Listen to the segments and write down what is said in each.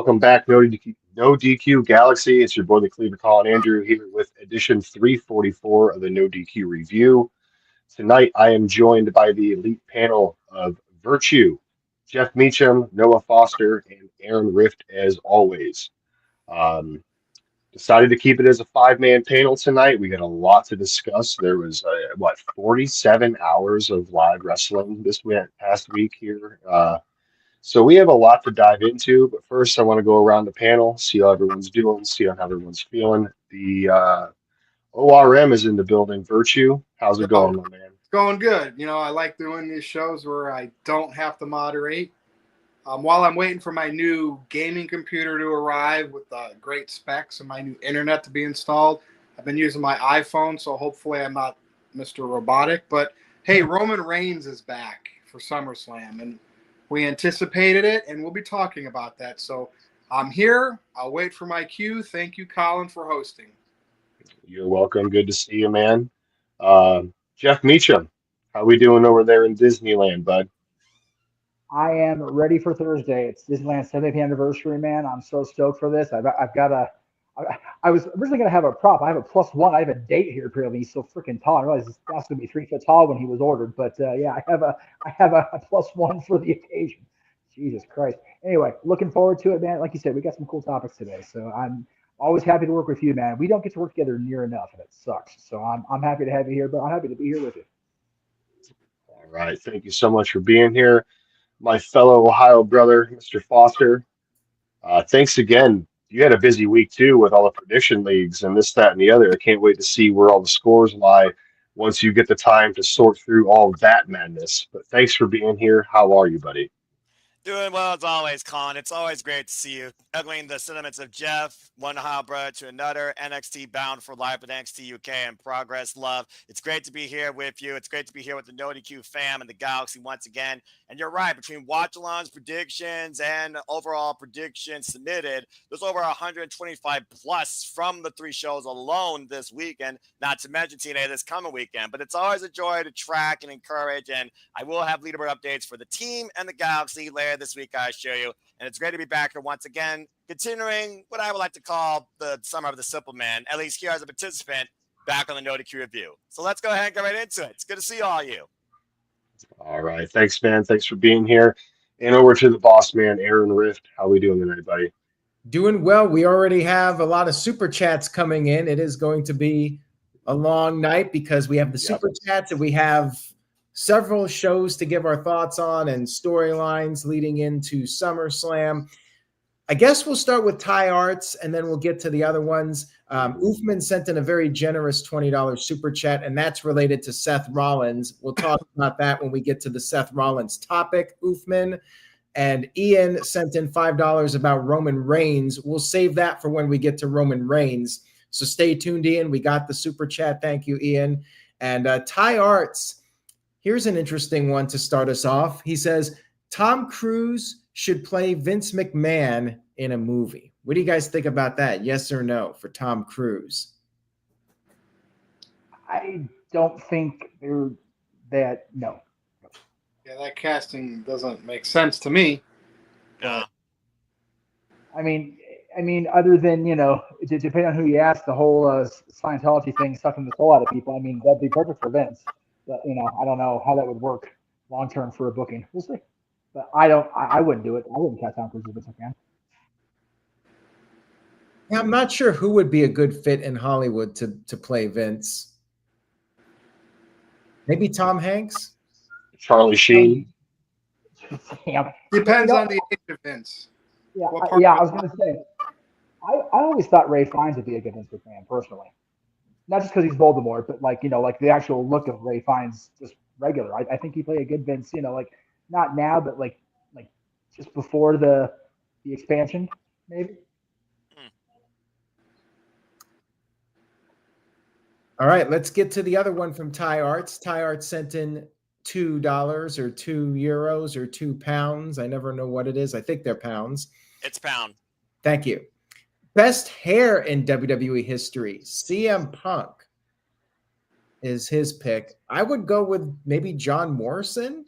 Welcome back, No DQ Galaxy. It's your boy, the Cleveland Colin Andrew, here with edition 344 of the No DQ review. Tonight, I am joined by the elite panel of Virtue, Jeff Meacham, Noah Foster, and Aaron Rift, as always. Um, Decided to keep it as a five-man panel tonight. We got a lot to discuss. There was, 47 hours of live wrestling this past week here. So we have a lot to dive into, but first I want to go around the panel, see how everyone's doing, see how everyone's feeling. The ORM is in the building. Virtue, how's it going, my man? It's going good. You know, I like doing these shows where I don't have to moderate. While I'm waiting for my new gaming computer to arrive with great specs and my new internet to be installed, I've been using my iPhone, so hopefully I'm not Mr. Robotic. But, hey, Roman Reigns is back for SummerSlam, and we anticipated it, and we'll be talking about that. So I'm here. I'll wait for my cue. Thank you, Colin, for hosting. You're welcome. Good to see you, man. Jeff Meacham, how we doing over there in Disneyland, bud? I am ready for Thursday. It's Disneyland's 70th anniversary, man. I'm so stoked for this. I was originally going to have a prop. I have a +1. I have a date here, apparently. He's so freaking tall. I realized this guy's going to be 3 foot tall when he was ordered. But yeah, I have a +1 for the occasion. Jesus Christ. Anyway, looking forward to it, man. Like you said, we got some cool topics today. So I'm always happy to work with you, man. We don't get to work together near enough, and it sucks. So I'm happy to have you here, but I'm happy to be here with you. All right. Thank you so much for being here. My fellow Ohio brother, Mr. Foster, thanks again. You had a busy week too with all the prediction leagues and this, that, and the other. I can't wait to see where all the scores lie once you get the time to sort through all that madness. But thanks for being here. How are you, buddy? Doing well as always, Colin. It's always great to see you. Echoing the sentiments of Jeff, one Ohio brother to another, NXT bound for life with NXT UK in progress. Love. It's great to be here with you. It's great to be here with the NoDQ fam and the Galaxy once again. And you're right, between watch-alongs, predictions, and overall predictions submitted, there's over 125 plus from the 3 shows alone this weekend, not to mention TNA this coming weekend. But it's always a joy to track and encourage, and I will have leaderboard updates for the team and the Galaxy later this week, I assure you. And it's great to be back here once again, continuing what I would like to call the summer of the simple man, at least here as a participant, back on the NoDQ review. So let's go ahead and get right into it. It's good to see all you. All right. Thanks, man. Thanks for being here. And over to the boss man, Aaron Rift. How we doing tonight, buddy? Doing well. We already have a lot of super chats coming in. It is going to be a long night because we have the super chats and we have several shows to give our thoughts on and storylines leading into SummerSlam. I guess we'll start with Thai Arts and then we'll get to the other ones. Uthman sent in a very generous $20 super chat, and that's related to Seth Rollins. We'll talk about that when we get to the Seth Rollins topic, Uthman. And Ian sent in $5 about Roman Reigns. We'll save that for when we get to Roman Reigns. So stay tuned, Ian. We got the super chat. Thank you, Ian. And Thai Arts, here's an interesting one to start us off. He says, Tom Cruise should play Vince McMahon in a movie. What do you guys think about that? Yes or no for Tom Cruise? I don't think no. Yeah, that casting doesn't make sense to me. Yeah. I mean, other than, depending on who you ask, the whole Scientology thing sucking the soul out of people. I mean, that'd be perfect for Vince. But, I don't know how that would work long term for a booking. We'll see. But I wouldn't do it. I wouldn't cast Tom Cruise if I can. Yeah, I'm not sure who would be a good fit in Hollywood to play Vince. Maybe Tom Hanks? Charlie Sheen? Depends on the age of Vince. Yeah, I was going to say, I always thought Ray Fiennes would be a good Vince McMahon, personally. Not just because he's Voldemort, but like the actual look of Ray Fiennes, just regular. I think he played a good Vince, not now, but like just before the expansion, maybe. All right, let's get to the other one from Thai Arts. Thai Arts sent in $2 or €2 or £2. I never know what it is. I think they're pounds. It's pound. Thank you. Best hair in WWE history. CM Punk is his pick. I would go with maybe John Morrison.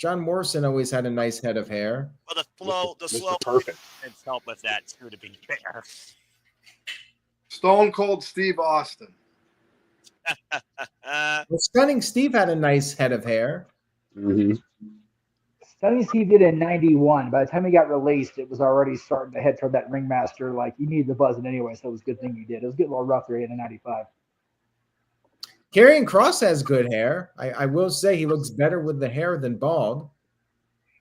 John Morrison always had a nice head of hair. Well, the slow Perfect. help with that too, to be fair. Stone Cold Steve Austin. Well, Stunning Steve had a nice head of hair. Mm-hmm. Stunning Steve did in '91. By the time he got released, it was already starting to head toward that ringmaster. Like, you needed the buzzing anyway, so it was a good thing you did. It was getting a little rough there in '95. Karrion Kross has good hair. I will say he looks better with the hair than bald.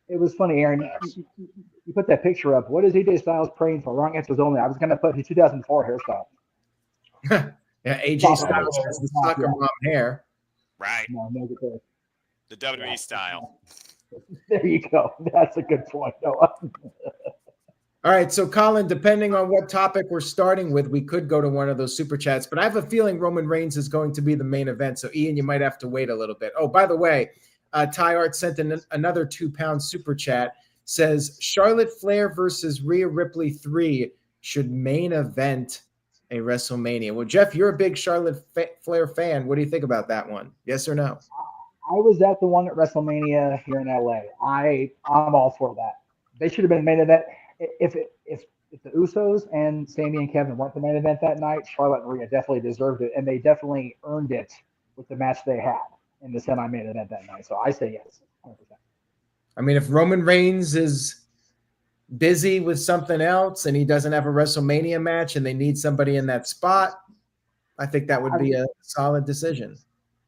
It was funny, Aaron. You put that picture up. What is AJ Styles praying for? Wrong answers only. I was going to put his 2004 hairstyle. Yeah, AJ Styles has the soccer mom hair. Right. No, good. The WWE style. There you go. That's a good point, Noah. All right, so Colin, depending on what topic we're starting with, we could go to one of those super chats, but I have a feeling Roman Reigns is going to be the main event. So Ian, you might have to wait a little bit. Oh, by the way, Ty Art sent in another £2 super chat. Says Charlotte Flair versus Rhea Ripley 3 should main event a WrestleMania. Well, Jeff, you're a big Charlotte Flair fan. What do you think about that one? Yes or no? I was at the one at WrestleMania here in LA. I'm all for that. They should have been main event. If the Usos and Sami and Kevin weren't the main event that night, Charlotte and Rhea definitely deserved it, and they definitely earned it with the match they had in the semi-main event that night. So I say yes, 100%. I mean, if Roman Reigns is busy with something else and he doesn't have a WrestleMania match and they need somebody in that spot, I think that would be a solid decision.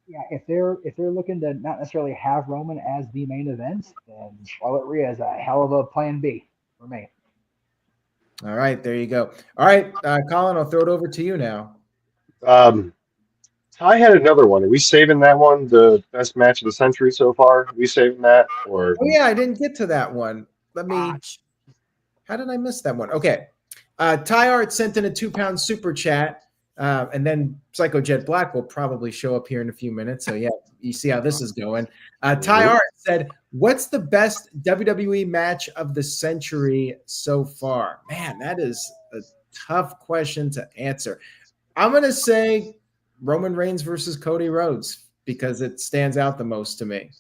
Yeah, if they're looking to not necessarily have Roman as the main event, then Charlotte Rhea is a hell of a plan B for me. All right, there you go. All right, Colin, I'll throw it over to you now. Ty had another one. Are we saving that one? The best match of the century so far? Are we saving that? Or oh yeah, I didn't get to that one. Let me. How did I miss that one? Okay, Ty Art sent in a £2 super chat, and then Psycho Jet Black will probably show up here in a few minutes. So yeah, you see how this is going. Ty Art said, "What's the best WWE match of the century so far?" Man, that is a tough question to answer. I'm gonna say Roman Reigns versus Cody Rhodes because it stands out the most to me.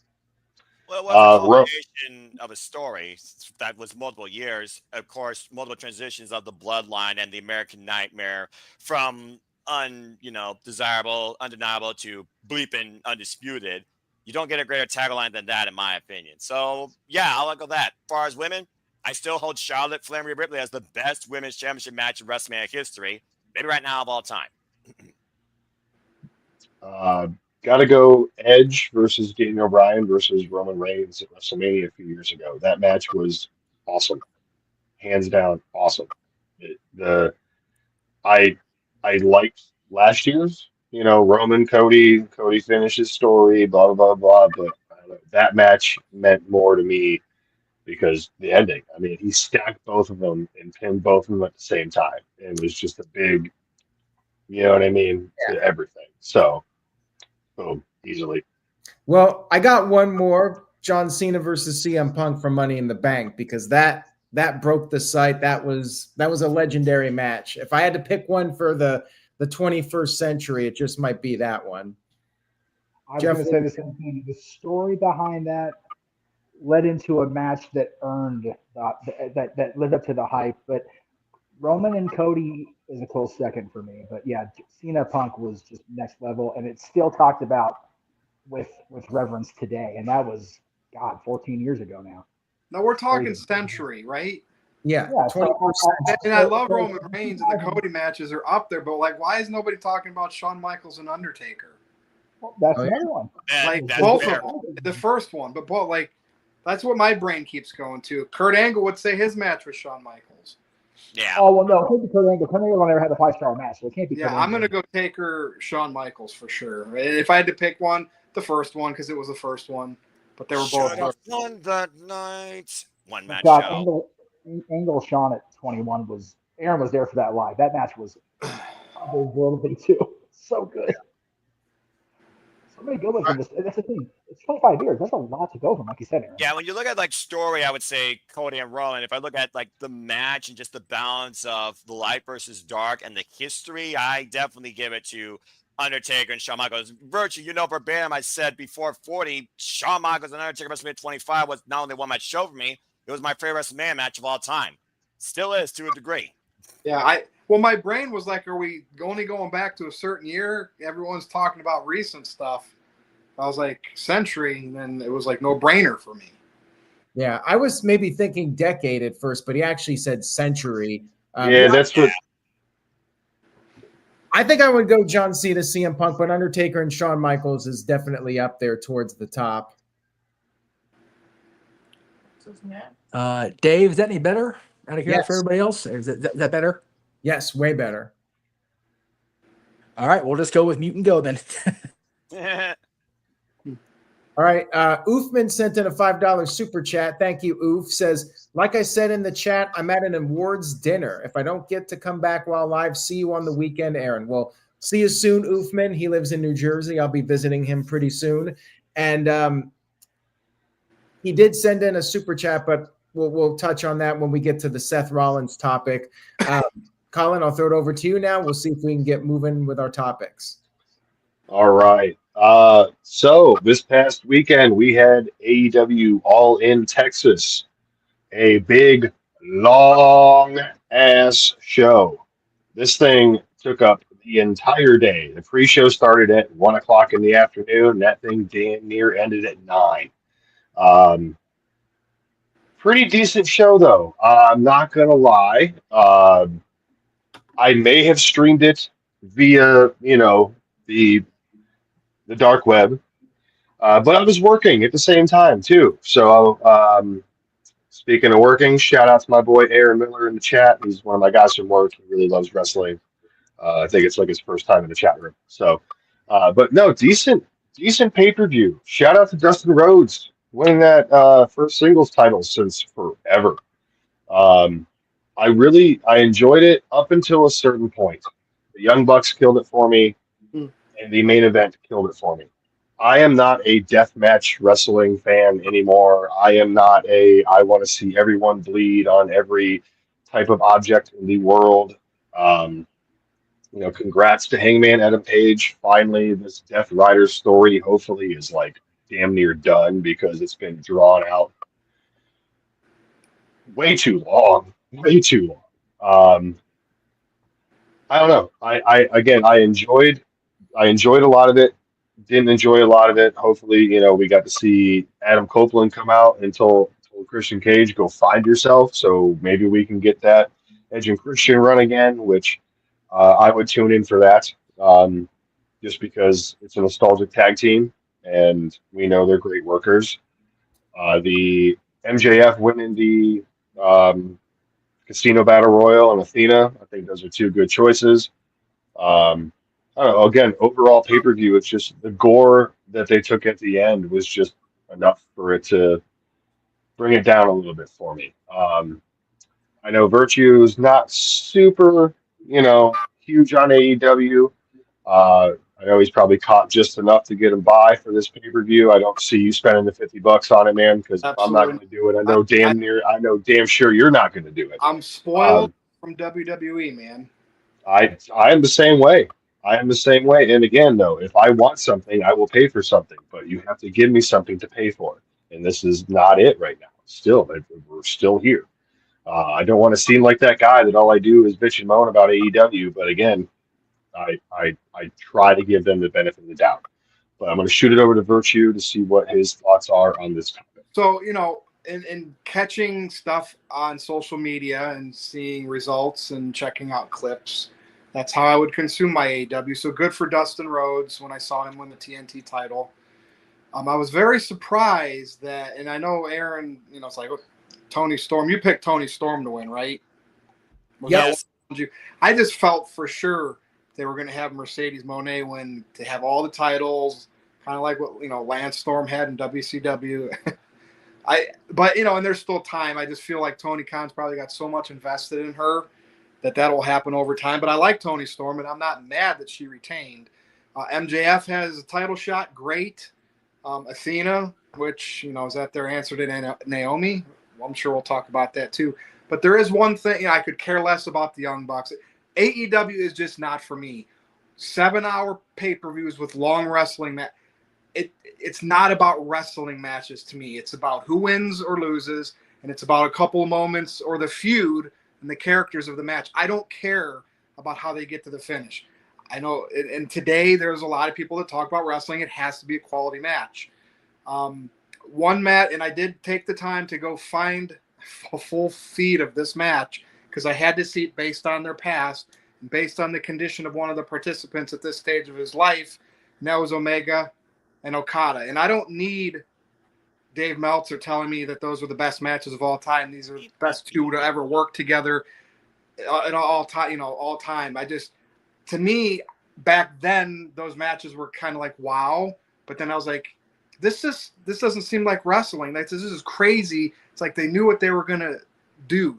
Well, it was a culmination of a story that was multiple years. Of course, multiple transitions of the bloodline and the American Nightmare from desirable, undeniable to bleeping undisputed. You don't get a greater tagline than that, in my opinion. So, yeah, I'll echo that. As far as women, I still hold Charlotte Flair and Rhea Ripley as the best women's championship match in WrestleMania history, maybe right now of all time. Got to go Edge versus Daniel Bryan versus Roman Reigns at WrestleMania a few years ago. That match was awesome, hands down, awesome. I liked last year's, Roman Cody finished his story, blah blah blah blah. But I don't know, that match meant more to me because the ending. I mean, he stacked both of them and pinned both of them at the same time. It was just a big, you know what I mean, to everything. So. Boom, easily. Well, I got one more: John Cena versus CM Punk for Money in the Bank, because that broke the site. That was a legendary match. If I had to pick one for the 21st century, it just might be that one. I was going to say the same thing. The story behind that led into a match that earned that lived up to the hype. But Roman and Cody is a close second for me. But yeah, Cena Punk was just next level, and it's still talked about with reverence today. And that was 14 years ago now. No, we're talking century, right? Yeah. And I love Roman Reigns, and the Cody matches are up there. But why is nobody talking about Shawn Michaels and Undertaker? Well, that's another one. Both of them, the first one, but that's what my brain keeps going to. Kurt Angle would say his match was Shawn Michaels. Yeah. Oh, well, no, it can't be Kurt Angle. Kurt Angle never had a 5-star match, so it can't be Kurt Angle. I'm going to go Taker, Shawn Michaels for sure. And if I had to pick one, the first one, because it was the first one. But they were both won that night. One match show. Angle Shawn at 21 was – Aaron was there for that live. That match was otherworldly, too. So good. So many good ones in this. That's the thing. It's 25 years. That's a lot to go from, like you said, Aaron. Yeah, when you look at story, I would say Cody and Rowan. If I look at the match and just the balance of the light versus dark and the history, I definitely give it to Undertaker and Shawn Michaels. Virtually, verbatim, I said before 40, Shawn Michaels and Undertaker WrestleMania 25 was not only one match show for me, it was my favorite WrestleMania match of all time. Still is to a degree. Yeah, well, my brain was like, are we only going back to a certain year? Everyone's talking about recent stuff. I was like, century, and then it was like no brainer for me. Yeah, I was maybe thinking decade at first, but he actually said century. That's what. I think I would go John Cena, CM Punk, but Undertaker and Shawn Michaels is definitely up there towards the top. Dave, is that any better out of here Yes. for everybody else? Is that better? Yes, way better. All right, we'll just go with mute and go then. All right. Oofman sent in a $5 super chat. Thank you, Oof. Says, like I said in the chat, I'm at an awards dinner. If I don't get to come back while live, see you on the weekend, Aaron. Well, see you soon, Oofman. He lives in New Jersey. I'll be visiting him pretty soon. And he did send in a super chat, but we'll touch on that when we get to the Seth Rollins topic. Colin, I'll throw it over to you now. We'll see if we can get moving with our topics. All right. So this past weekend we had AEW All In Texas, a big, long ass show. This thing took up the entire day. The pre-show started at 1 o'clock in the afternoon. That thing damn near ended at 9. Pretty decent show though. I'm not gonna lie. I may have streamed it via, the dark web, but I was working at the same time too. So, speaking of working, shout out to my boy Aaron Miller in the chat. He's one of my guys from work. He really loves wrestling. I think it's like his first time in the chat room. So, but no, decent pay-per-view. Shout out to Dustin Rhodes winning that first singles title since forever. I enjoyed it up until a certain point. The Young Bucks killed it for me, and the main event killed it for me. I am not a deathmatch wrestling fan anymore. I am not I want to see everyone bleed on every type of object in the world. Congrats to Hangman Adam Page. Finally, this Death Rider story hopefully is like damn near done because it's been drawn out way too long. Way too long. I don't know. I enjoyed a lot of it. Didn't enjoy a lot of it. Hopefully, we got to see Adam Copeland come out and told Christian Cage, go find yourself. So maybe we can get that Edge and Christian run again, which I would tune in for that. Just because it's a nostalgic tag team and we know they're great workers. The MJF winning the Casino Battle Royal and Athena, I think those are two good choices. I don't know. Again, overall pay-per-view, it's just the gore that they took at the end was just enough for it to bring it down a little bit for me. I know Virtue is not super, huge on AEW. I know he's probably caught just enough to get him by for this pay-per-view. I don't see you spending the $50 on it, man, because I'm not going to do it. I know damn sure you're not going to do it. I'm spoiled from WWE, man. I am the same way. And again, though, if I want something, I will pay for something. But you have to give me something to pay for. And this is not it right now. Still, we're still here. I don't want to seem like that guy that all I do is bitch and moan about AEW. But again, I try to give them the benefit of the doubt. But I'm going to shoot it over to Virtue to see what his thoughts are on this topic. So, in catching stuff on social media and seeing results and checking out clips, that's how I would consume my AEW. So good for Dustin Rhodes when I saw him win the TNT title. I was very surprised that, and I know Aaron, it's like Tony Storm. You picked Tony Storm to win, right? Yes. I just felt for sure they were going to have Mercedes Moné win to have all the titles, kind of like what Lance Storm had in WCW. But and there's still time. I just feel like Tony Khan's probably got so much invested in her that'll happen over time. But I like Tony Storm, and I'm not mad that she retained. MJF has a title shot, great. Athena, which is that their answer to Naomi? Well, I'm sure we'll talk about that too. But there is one thing I could care less about the Young Bucks. AEW is just not for me. 7-hour pay-per-views with long wrestling it's not about wrestling matches to me. It's about who wins or loses, and it's about a couple of moments or the feud and the characters of the match. I don't care about how they get to the finish. I know, and today there's a lot of people that talk about wrestling. It has to be a quality match. One match, and I did take the time to go find a full feed of this match because I had to see it based on their past and based on the condition of one of the participants at this stage of his life, and that was Omega and Okada. And I don't need Dave Meltzer telling me that those were the best matches of all time. These are the best two to ever work together at all time. All time. To me, back then, those matches were kind of like wow. But then I was like, this doesn't seem like wrestling. This is crazy. It's like they knew what they were gonna do.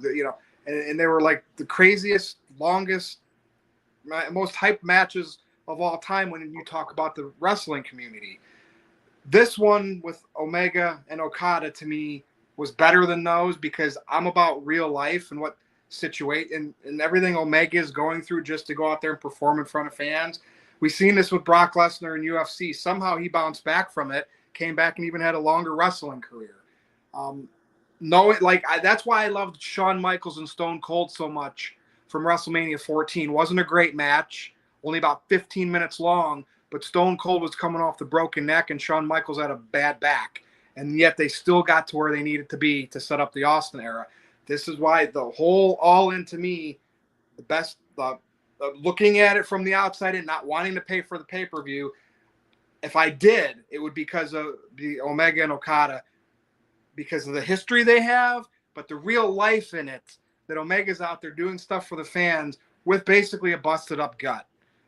And they were like the craziest, longest, most hyped matches of all time when you talk about the wrestling community. This one with Omega and Okada to me was better than those because I'm about real life and what and everything Omega is going through just to go out there and perform in front of fans. We've seen this with Brock Lesnar in UFC. Somehow he bounced back from it, came back and even had a longer wrestling career. That's why I loved Shawn Michaels and Stone Cold so much from WrestleMania 14. Wasn't a great match, only about 15 minutes long, but Stone Cold was coming off the broken neck and Shawn Michaels had a bad back. And yet they still got to where they needed to be to set up the Austin era. This is why the whole All In to me, the best, looking at it from the outside and not wanting to pay for the pay-per-view, if I did, it would be because of the Omega and Okada, because of the history they have, but the real life in it, that Omega's out there doing stuff for the fans with basically a busted up gut.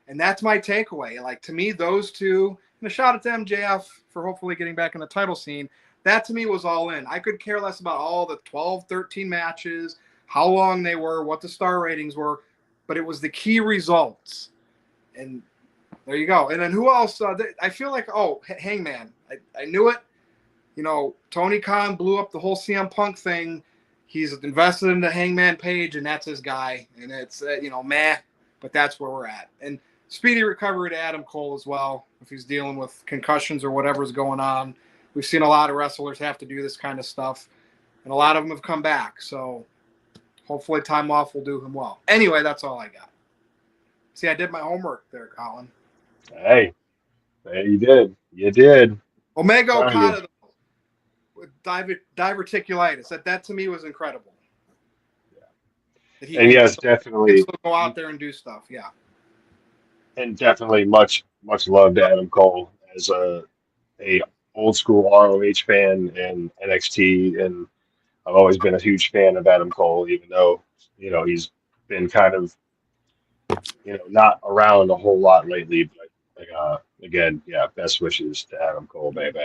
And that's my takeaway. Like, to me, those two, and a shout out to MJF for hopefully getting back in the title scene, that to me was All In. I could care less about all the 12, 13 matches, how long they were, what the star ratings were, but it was the key results. And there you go. And then who else? I feel like, Hangman. I knew it. Tony Khan blew up the whole CM Punk thing. He's invested into Hangman Page, and that's his guy. And it's, meh, but that's where we're at. And speedy recovery to Adam Cole as well, if he's dealing with concussions or whatever's going on. We've seen a lot of wrestlers have to do this kind of stuff, and a lot of them have come back. So hopefully time off will do him well. Anyway, that's all I got. See, I did my homework there, Colin. Hey, you did. You did. Omega Okada with diverticulitis. That to me was incredible. Yeah. And yes, definitely. Go out there and do stuff. Yeah. And definitely much love to Adam Cole as a old school ROH fan and NXT, and I've always been a huge fan of Adam Cole, even though he's been kind of not around a whole lot lately. But again, best wishes to Adam Cole, baby,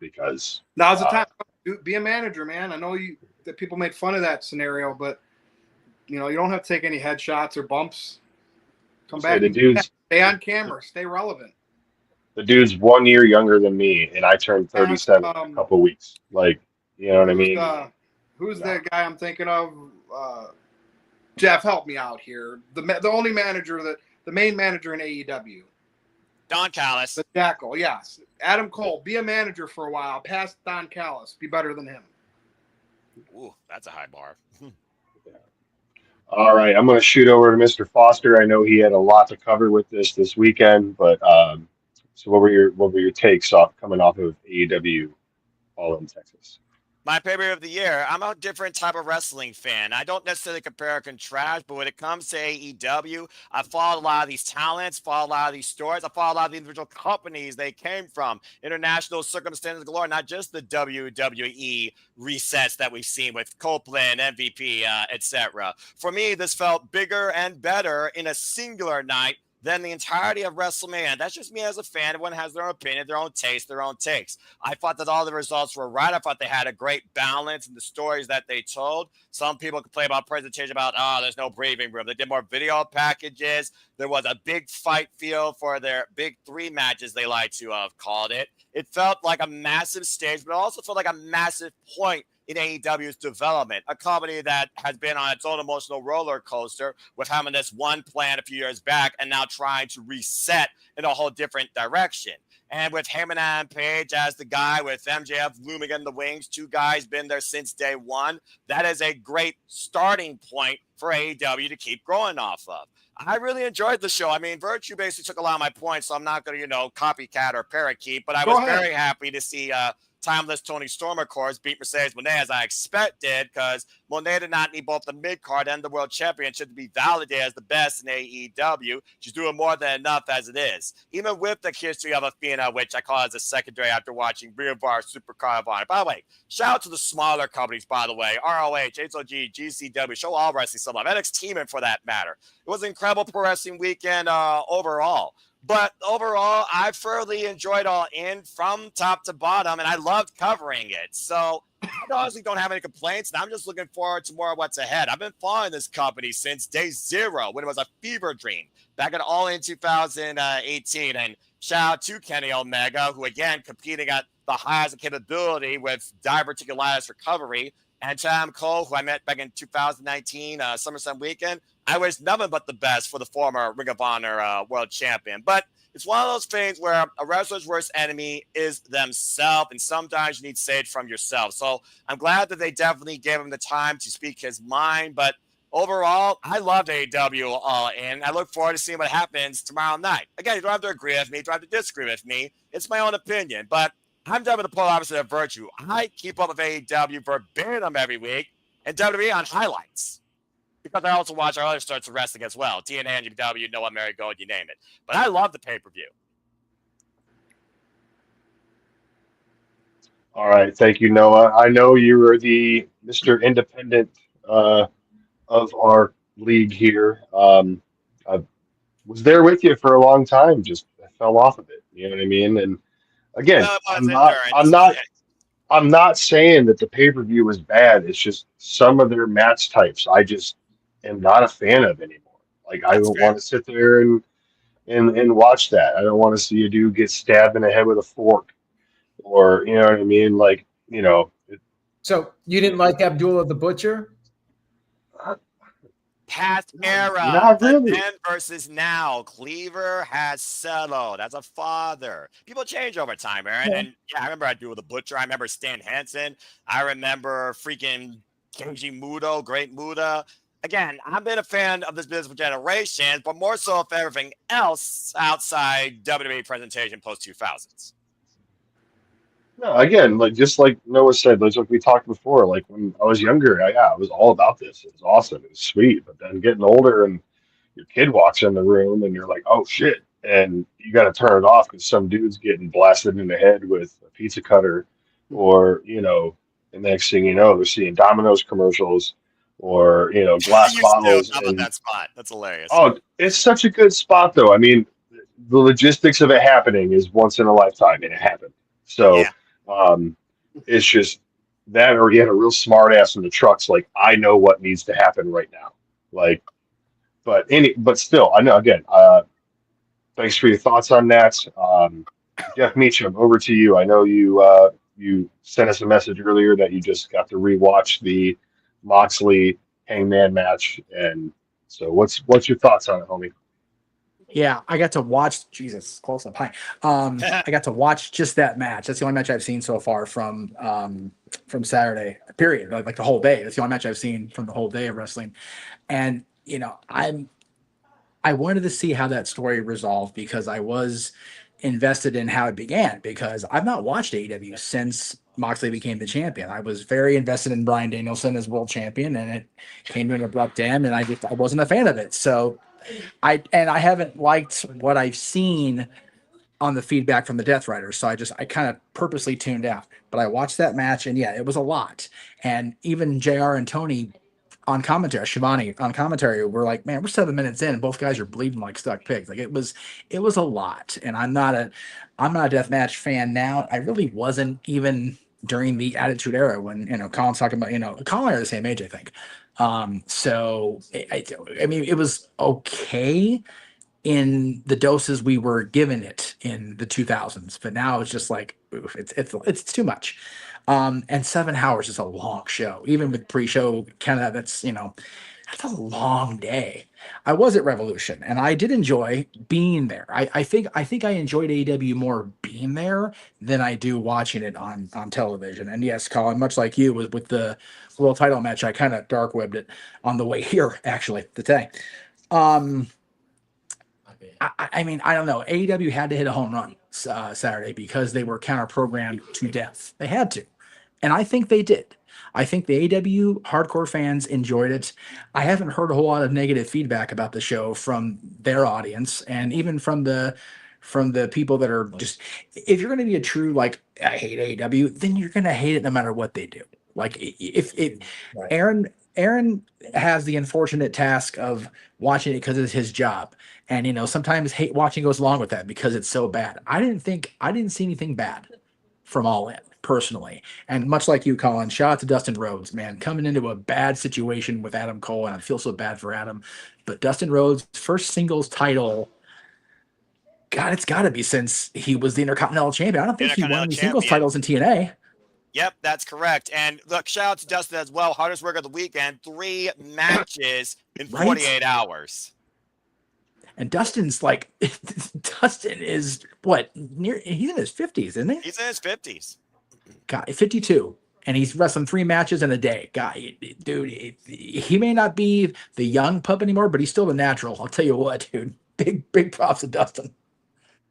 because now's the time. Be a manager, man. I know that people make fun of that scenario, but you don't have to take any headshots or bumps. Come back. Stay on camera. Stay relevant. The dude's 1 year younger than me, and I turned 37 in a couple weeks. Like, you know what I mean? Who's the guy I'm thinking of? Jeff, help me out here. The only manager the main manager in AEW. Don Callis. The Jackal, yes. Adam Cole, be a manager for a while. Past Don Callis. Be better than him. Ooh, that's a high bar. All right, I'm going to shoot over to Mr. Foster. I know he had a lot to cover with this weekend, but so what were your takes coming off of AEW All In Texas? My favorite of the year. I'm a different type of wrestling fan. I don't necessarily compare or contrast, but when it comes to AEW, I follow a lot of these talents, follow a lot of these stories. I follow a lot of the individual companies they came from, international circumstances galore, not just the WWE resets that we've seen with Copeland, MVP, etc. For me, this felt bigger and better in a singular night than the entirety of WrestleMania. That's just me as a fan. Everyone has their own opinion, their own taste, their own takes. I thought that all the results were right. I thought they had a great balance in the stories that they told. Some people complain about presentation about, there's no breathing room. They did more video packages. There was a big fight feel for their big three matches, they like to have called it. It felt like a massive stage, but it also felt like a massive point in AEW's development, a company that has been on its own emotional roller coaster with having this one plan a few years back and now trying to reset in a whole different direction. And with Heyman and Page as the guy, with MJF looming in the wings, two guys been there since day one, that is a great starting point for AEW to keep growing off of. I really enjoyed the show. I mean, Virtue basically took a lot of my points, so I'm not going to, copycat or parakeet, but I was very happy to see timeless Tony Storm, of course, beat Mercedes Moné as I expected, because Moné did not need both the mid-card and the World Championship to be validated as the best in AEW. She's doing more than enough as it is. Even with the history of Athena, which I call as a secondary after watching Rhea Ripley, Supercard of Honor. By the way, shout out to the smaller companies, by the way, ROH, HOG, GCW, Show All Wrestling, some of NXT even for that matter. It was an incredible pro wrestling weekend overall. But overall, I thoroughly enjoyed All In from top to bottom, and I loved covering it. So I honestly don't have any complaints, and I'm just looking forward to more of what's ahead. I've been following this company since day zero, when it was a fever dream, back in All In 2018. And shout out to Kenny Omega, who, again, competing at the highest of capability with diverticulitis recovery, and Adam Cole, who I met back in 2019 SummerSlam weekend. I wish nothing but the best for the former Ring of Honor world champion. But it's one of those things where a wrestler's worst enemy is themselves, and sometimes you need to say it from yourself. So I'm glad that they definitely gave him the time to speak his mind. But overall, I loved AEW All In. I look forward to seeing what happens tomorrow night. Again, you don't have to agree with me. You don't have to disagree with me. It's my own opinion. But I'm done with the polar opposite of Virtue. I keep up with AEW verbatim every week and WWE on highlights, because I also watch our other sorts of wrestling as well. TNA, NW, Noah, Marigold, you name it. But I love the pay-per-view. All right. Thank you, Noah. I know you are the Mr. Independent of our league here. I was there with you for a long time, just I fell off of it. You know what I mean? And again, I'm not saying that the pay-per-view was bad. It's just some of their match types I just am not a fan of anymore. Like I don't want to sit there and watch that. I don't want to see a dude get stabbed in the head with a fork, or you know what I mean. Like So you didn't like Abdullah the Butcher? Past era. Not really. Then versus now. Cleaver has settled as a father. People change over time, Aaron. Yeah. And yeah, I remember Abdullah the Butcher. I remember Stan Hansen. I remember freaking Keiji Muto, Great Muta. Again, I've been a fan of this business for generations, but more so of everything else outside WWE presentation post 2000s. No, again, just like Noah said, like we talked before, like when I was younger, I was all about this. It was awesome. It was sweet. But then getting older and your kid walks in the room and you're like, oh shit. And you got to turn it off because some dude's getting blasted in the head with a pizza cutter, or, the next thing you know, they're seeing Domino's commercials, or, glass bottles. Up on that spot. That's hilarious. Oh, it's such a good spot though. I mean, the logistics of it happening is once in a lifetime, and it happened. So, yeah. It's just that, or you had a real smart ass in the trucks. Like, I know what needs to happen right now. Like, but still, I know. Again, thanks for your thoughts on that. Jeff Meacham, over to you. I know you sent us a message earlier that you just got to rewatch the Moxley Hangman match, and so what's your thoughts on it, homie? Yeah, I got to watch. Jesus, close up. Hi. I got to watch just that match. That's the only match I've seen so far from Saturday. Period. Like the whole day. That's the only match I've seen from the whole day of wrestling. And I wanted to see how that story resolved, because I was invested in how it began, because I've not watched AEW since Moxley became the champion. I was very invested in Bryan Danielson as world champion, and it came to an abrupt end, and I wasn't a fan of it. So I haven't liked what I've seen on the feedback from the Death Riders. So I kind of purposely tuned out. But I watched that match, and yeah, it was a lot. And even JR and Tony on commentary, Shivani on commentary, were like, man, we're 7 minutes in, and both guys are bleeding like stuck pigs. Like it was a lot. And I'm not a deathmatch fan now. I really wasn't even during the Attitude Era when Colin's talking about Colin are the same age, I think. So I mean, it was okay in the doses we were given it in the 2000s, but now it's just like oof, it's too much. And 7 hours is a long show, even with pre-show kind of that's that's a long day. I was at Revolution and I did enjoy being there. I think I enjoyed AEW more being there than I do watching it on television. And yes, Colin, much like you with the world title match, I kind of dark webbed it on the way here actually today. I mean, I don't know. AEW had to hit a home run Saturday because they were counter-programmed to death. They had to. And I think they did. I think the AEW hardcore fans enjoyed it. I haven't heard a whole lot of negative feedback about the show from their audience and even from the people that are just, if you're going to be a true, like, I hate AEW, then you're going to hate it no matter what they do. Like, if Right. Aaron has the unfortunate task of watching it because it's his job. And, sometimes hate watching goes along with that because it's so bad. I didn't see anything bad from All In personally. And much like you, Colin, shout out to Dustin Rhodes, man, coming into a bad situation with Adam Cole. And I feel so bad for Adam, but Dustin Rhodes' first singles title, God, it's got to be since he was the Intercontinental Champion. I don't think he won any singles titles in TNA. Yep, that's correct. And look, shout out to Dustin as well. Hardest work of the weekend, 3 matches in 48 hours. And Dustin's like, Dustin is what? He's in his 50s, isn't he? He's in his 50s. God, 52. And he's wrestling 3 matches in a day. God, dude, he may not be the young pup anymore, but he's still the natural. I'll tell you what, dude. Big props to Dustin.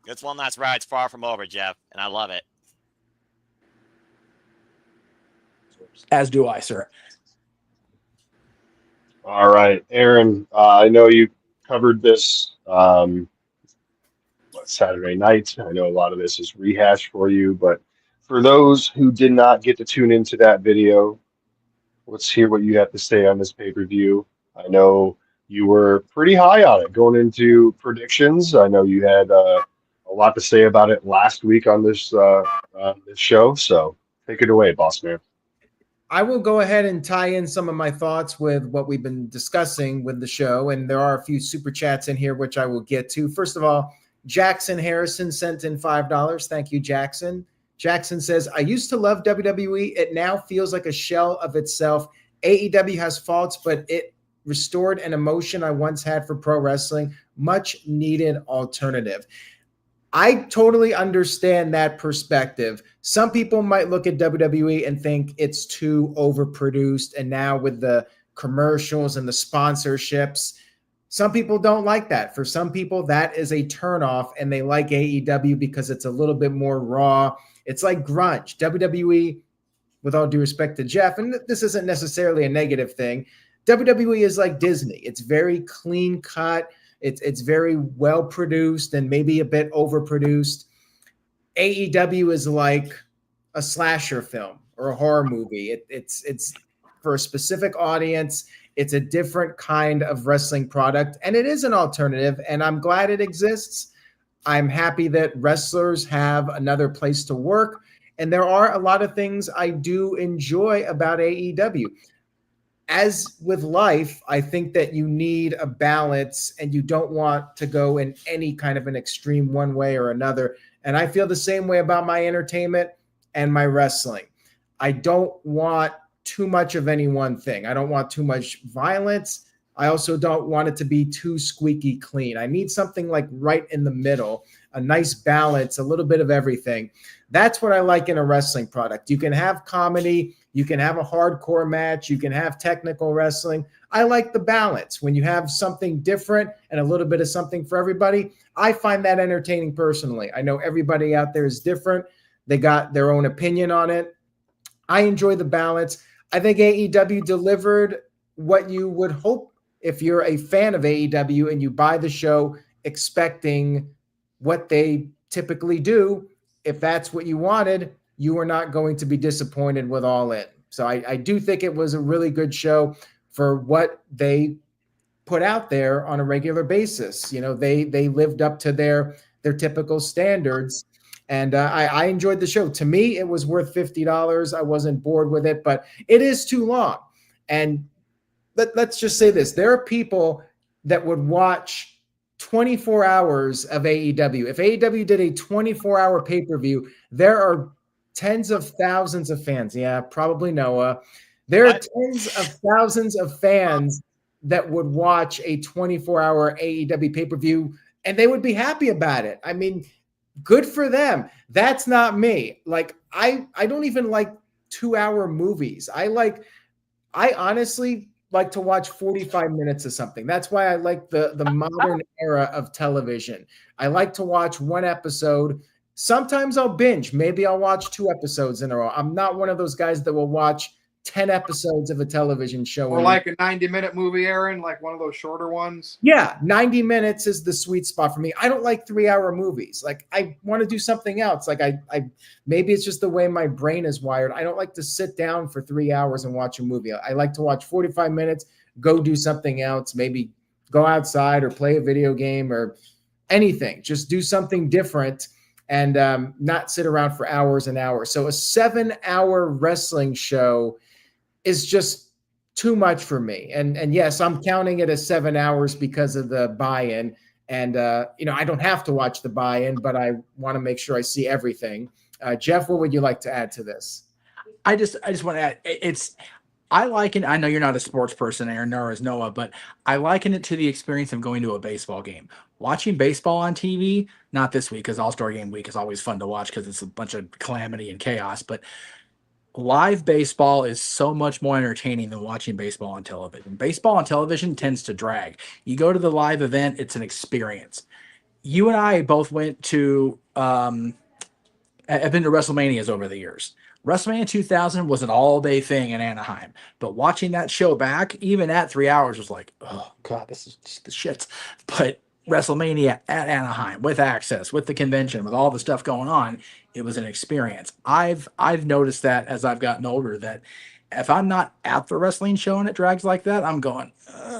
It's one last ride. It's far from over, Jeff, and I love it. As do I, sir. All right, Aaron, I know you covered this Saturday night. I know a lot of this is rehash for you, but for those who did not get to tune into that video, let's hear what you have to say on this pay-per-view. I know you were pretty high on it going into predictions. I know you had a lot to say about it last week on this show, so take it away, boss man. I will go ahead and tie in some of my thoughts with what we've been discussing with the show, and there are a few super chats in here which I will get to. First of all, Jackson Harrison sent in $5. Thank you, Jackson. Jackson says, I used to love WWE. It now feels like a shell of itself. AEW has faults, but it restored an emotion I once had for pro wrestling. Much needed alternative. I totally understand that perspective. Some people might look at WWE and think it's too overproduced. And now with the commercials and the sponsorships, some people don't like that. For some people, that is a turnoff, and they like AEW because it's a little bit more raw. It's like grunge. WWE, with all due respect to Jeff, and this isn't necessarily a negative thing, WWE is like Disney. It's very clean cut. It's very well produced and maybe a bit overproduced. AEW is like a slasher film or a horror movie. It's for a specific audience. It's a different kind of wrestling product, and it is an alternative, and I'm glad it exists. I'm happy that wrestlers have another place to work, and there are a lot of things I do enjoy about AEW. As with life, I think that you need a balance, and you don't want to go in any kind of an extreme one way or another. And I feel the same way about my entertainment and my wrestling. I don't want too much of any one thing. I don't want too much violence. I also don't want it to be too squeaky clean. I need something like right in the middle, a nice balance, a little bit of everything. That's what I like in a wrestling product. You can have comedy, you can have a hardcore match, you can have technical wrestling. I like the balance. When you have something different and a little bit of something for everybody, I find that entertaining personally. I know everybody out there is different. They got their own opinion on it. I enjoy the balance. I think AEW delivered what you would hope if you're a fan of AEW and you buy the show expecting what they typically do. If that's what you wanted, you are not going to be disappointed with All In. So I do think it was a really good show for what they put out there on a regular basis. You know, they lived up to their typical standards. And I enjoyed the show. To me, it was worth $50. I wasn't bored with it, but it is too long. And let's just say this. There are people that would watch 24 hours of AEW. If AEW did a 24-hour pay-per-view, there are tens of thousands of fans. Yeah, probably Noah. There are tens of thousands of fans that would watch a 24-hour AEW pay-per-view, and they would be happy about it. I mean, good for them. That's not me. Like, I don't even like 2-hour movies. I honestly like to watch 45 minutes of something. That's why I like the modern era of television. I like to watch one episode. Sometimes I'll binge. Maybe I'll watch 2 episodes in a row. I'm not one of those guys that will watch 10 episodes of a television show. Or like a 90-minute movie, Aaron, like one of those shorter ones. Yeah, 90 minutes is the sweet spot for me. I don't like 3-hour movies. Like, I want to do something else. Like, I maybe it's just the way my brain is wired. I don't like to sit down for 3 hours and watch a movie. I like to watch 45 minutes, go do something else, maybe go outside or play a video game or anything. Just do something different and not sit around for hours and hours. So a 7-hour wrestling show is just too much for me. And yes, I'm counting it as 7 hours because of the buy-in. And, I don't have to watch the buy-in, but I want to make sure I see everything. Jeff, what would you like to add to this? I just want to add, I liken, I know you're not a sports person, Aaron, nor is Noah, but I liken it to the experience of going to a baseball game. Watching baseball on TV, not this week, because All-Star Game week is always fun to watch because it's a bunch of calamity and chaos, but live baseball is so much more entertaining than watching baseball on television. Baseball on television tends to drag. You go to the live event, it's an experience. You and I both went to, I've been to WrestleManias over the years. WrestleMania 2000 was an all-day thing in Anaheim, but watching that show back, even at 3 hours, was like, oh God, this is just the shits. But WrestleMania at Anaheim, with access, with the convention, with all the stuff going on, it was an experience. I've noticed that as I've gotten older, that if I'm not at the wrestling show and it drags like that, I'm going,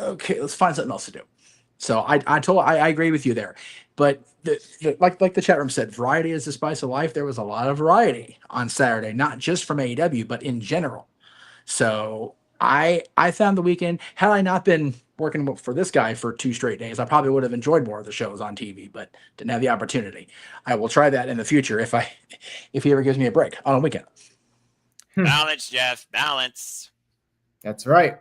okay, let's find something else to do. So I agree with you there. But like the chat room said, variety is the spice of life. There was a lot of variety on Saturday, not just from AEW, but in general. So I found the weekend, had I not been working for this guy for 2 straight days, I probably would have enjoyed more of the shows on TV, but didn't have the opportunity. I will try that in the future if he ever gives me a break on a weekend. Balance, Jeff, balance. That's right.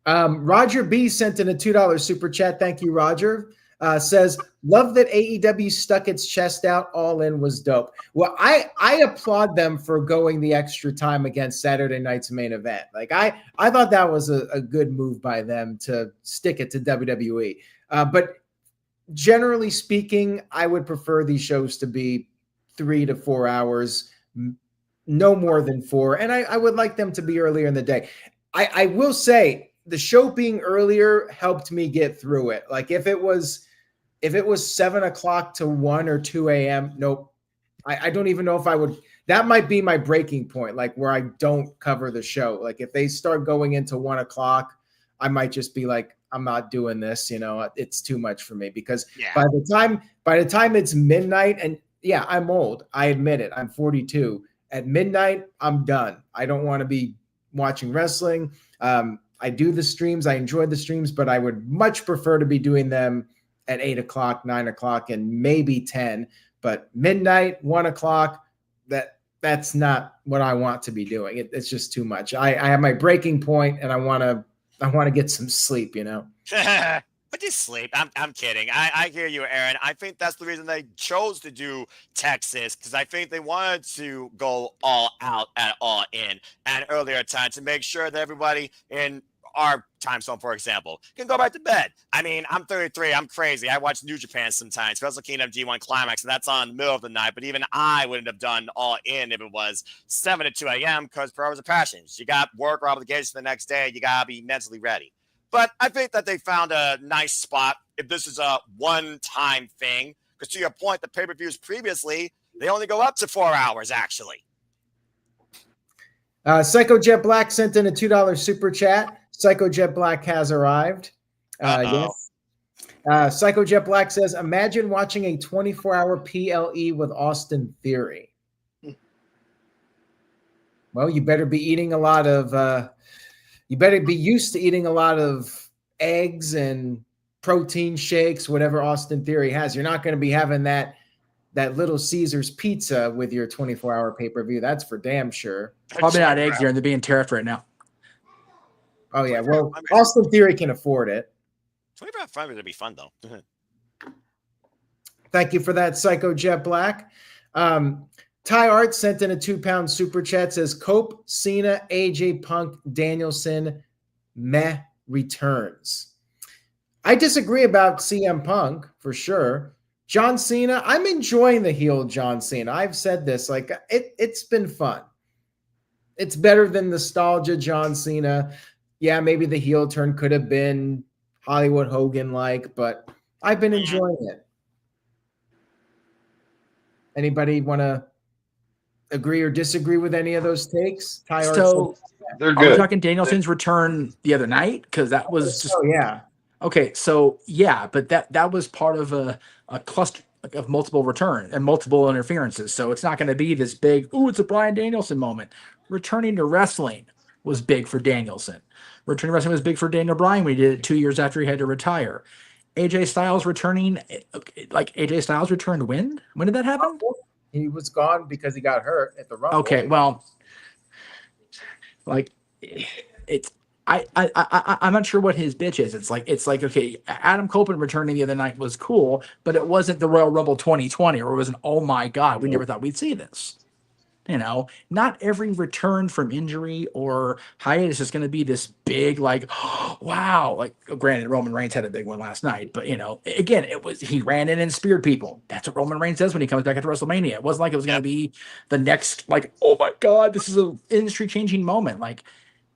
Roger B sent in a $2 super chat. Thank you, Roger. Says, love that AEW stuck its chest out. All In was dope. Well, I applaud them for going the extra time against Saturday night's main event. Like, I thought that was a good move by them to stick it to WWE. But generally speaking, I would prefer these shows to be 3 to 4 hours, no more than 4. And I would like them to be earlier in the day. I will say the show being earlier helped me get through it. Like, if it was 7 o'clock to 1 or 2 a.m., nope. I don't even know if I would. That might be my breaking point, like where I don't cover the show. Like, if they start going into 1 o'clock, I might just be like, I'm not doing this. It's too much for me, because by the time it's midnight, and yeah, I'm old. I admit it. I'm 42. At midnight, I'm done. I don't want to be watching wrestling. I do the streams. I enjoy the streams, but I would much prefer to be doing them at 8 o'clock, 9 o'clock, and maybe 10. But midnight, 1 o'clock, that's not what I want to be doing. It's just too much. I have my breaking point, and I want to get some sleep. But just sleep. I'm kidding. I hear you, Aaron. I think that's the reason they chose to do Texas, because I think they wanted to go all out at All In at an earlier time to make sure that everybody in our time zone, for example, can go back to bed. I mean, I'm 33. I'm crazy. I watch New Japan sometimes. Wrestle Kingdom G1 Climax, and that's on in the middle of the night. But even I wouldn't have done All In if it was 7 to 2 a.m. because per hours of passions. You got work or obligations the next day. You got to be mentally ready. But I think that they found a nice spot if this is a one-time thing. Because to your point, the pay-per-views previously, they only go up to 4 hours, actually. Psycho Jet Black sent in a $2 super chat. Psycho Jet Black has arrived. Yes. Psycho Jet Black says, imagine watching a 24-hour PLE with Austin Theory. Well, you better be eating a lot of you better be used to eating a lot of eggs and protein shakes, whatever Austin Theory has. You're not going to be having that Little Caesars pizza with your 24-hour pay-per-view. That's for damn sure. Probably not eggs here, and they're being tariffed right now. Oh, yeah. Well, Austin Theory can afford it. 24 Friday would be fun, though. Thank you for that, Psycho Jet Black. Ty Art sent in a 2-pound super chat, says Cope, Cena, AJ Punk, Danielson, meh returns. I disagree about CM Punk for sure. John Cena, I'm enjoying the heel John Cena. I've said this, like it's been fun. It's better than nostalgia John Cena. Yeah, maybe the heel turn could have been Hollywood Hogan-like, but I've been enjoying it. Anybody want to agree or disagree with any of those takes? So they're are good. we talking Danielson's return the other night? Because that was just yeah. Okay, so yeah, but that was part of a cluster of multiple return and multiple interferences. So it's not going to be this big, it's a Bryan Danielson moment. Returning to wrestling was big for Danielson. Returning to wrestling was big for Daniel Bryan when he did it 2 years after he had to retire. AJ Styles returning, like AJ Styles returned when? When did that happen? He was gone because he got hurt at the Rumble. Okay, well, like it's I'm not sure what his bitch is. It's like okay, Adam Copeland returning the other night was cool, but it wasn't the Royal Rumble 2020, or it wasn't. Oh my God, we never thought we'd see this. You know, not every return from injury or hiatus is going to be this big, like, oh, wow. Like, granted, Roman Reigns had a big one last night, but you know, again, he ran in and speared people. That's what Roman Reigns does when he comes back after WrestleMania. It wasn't like it was going to be the next, like, oh my God, this is an industry-changing moment. Like,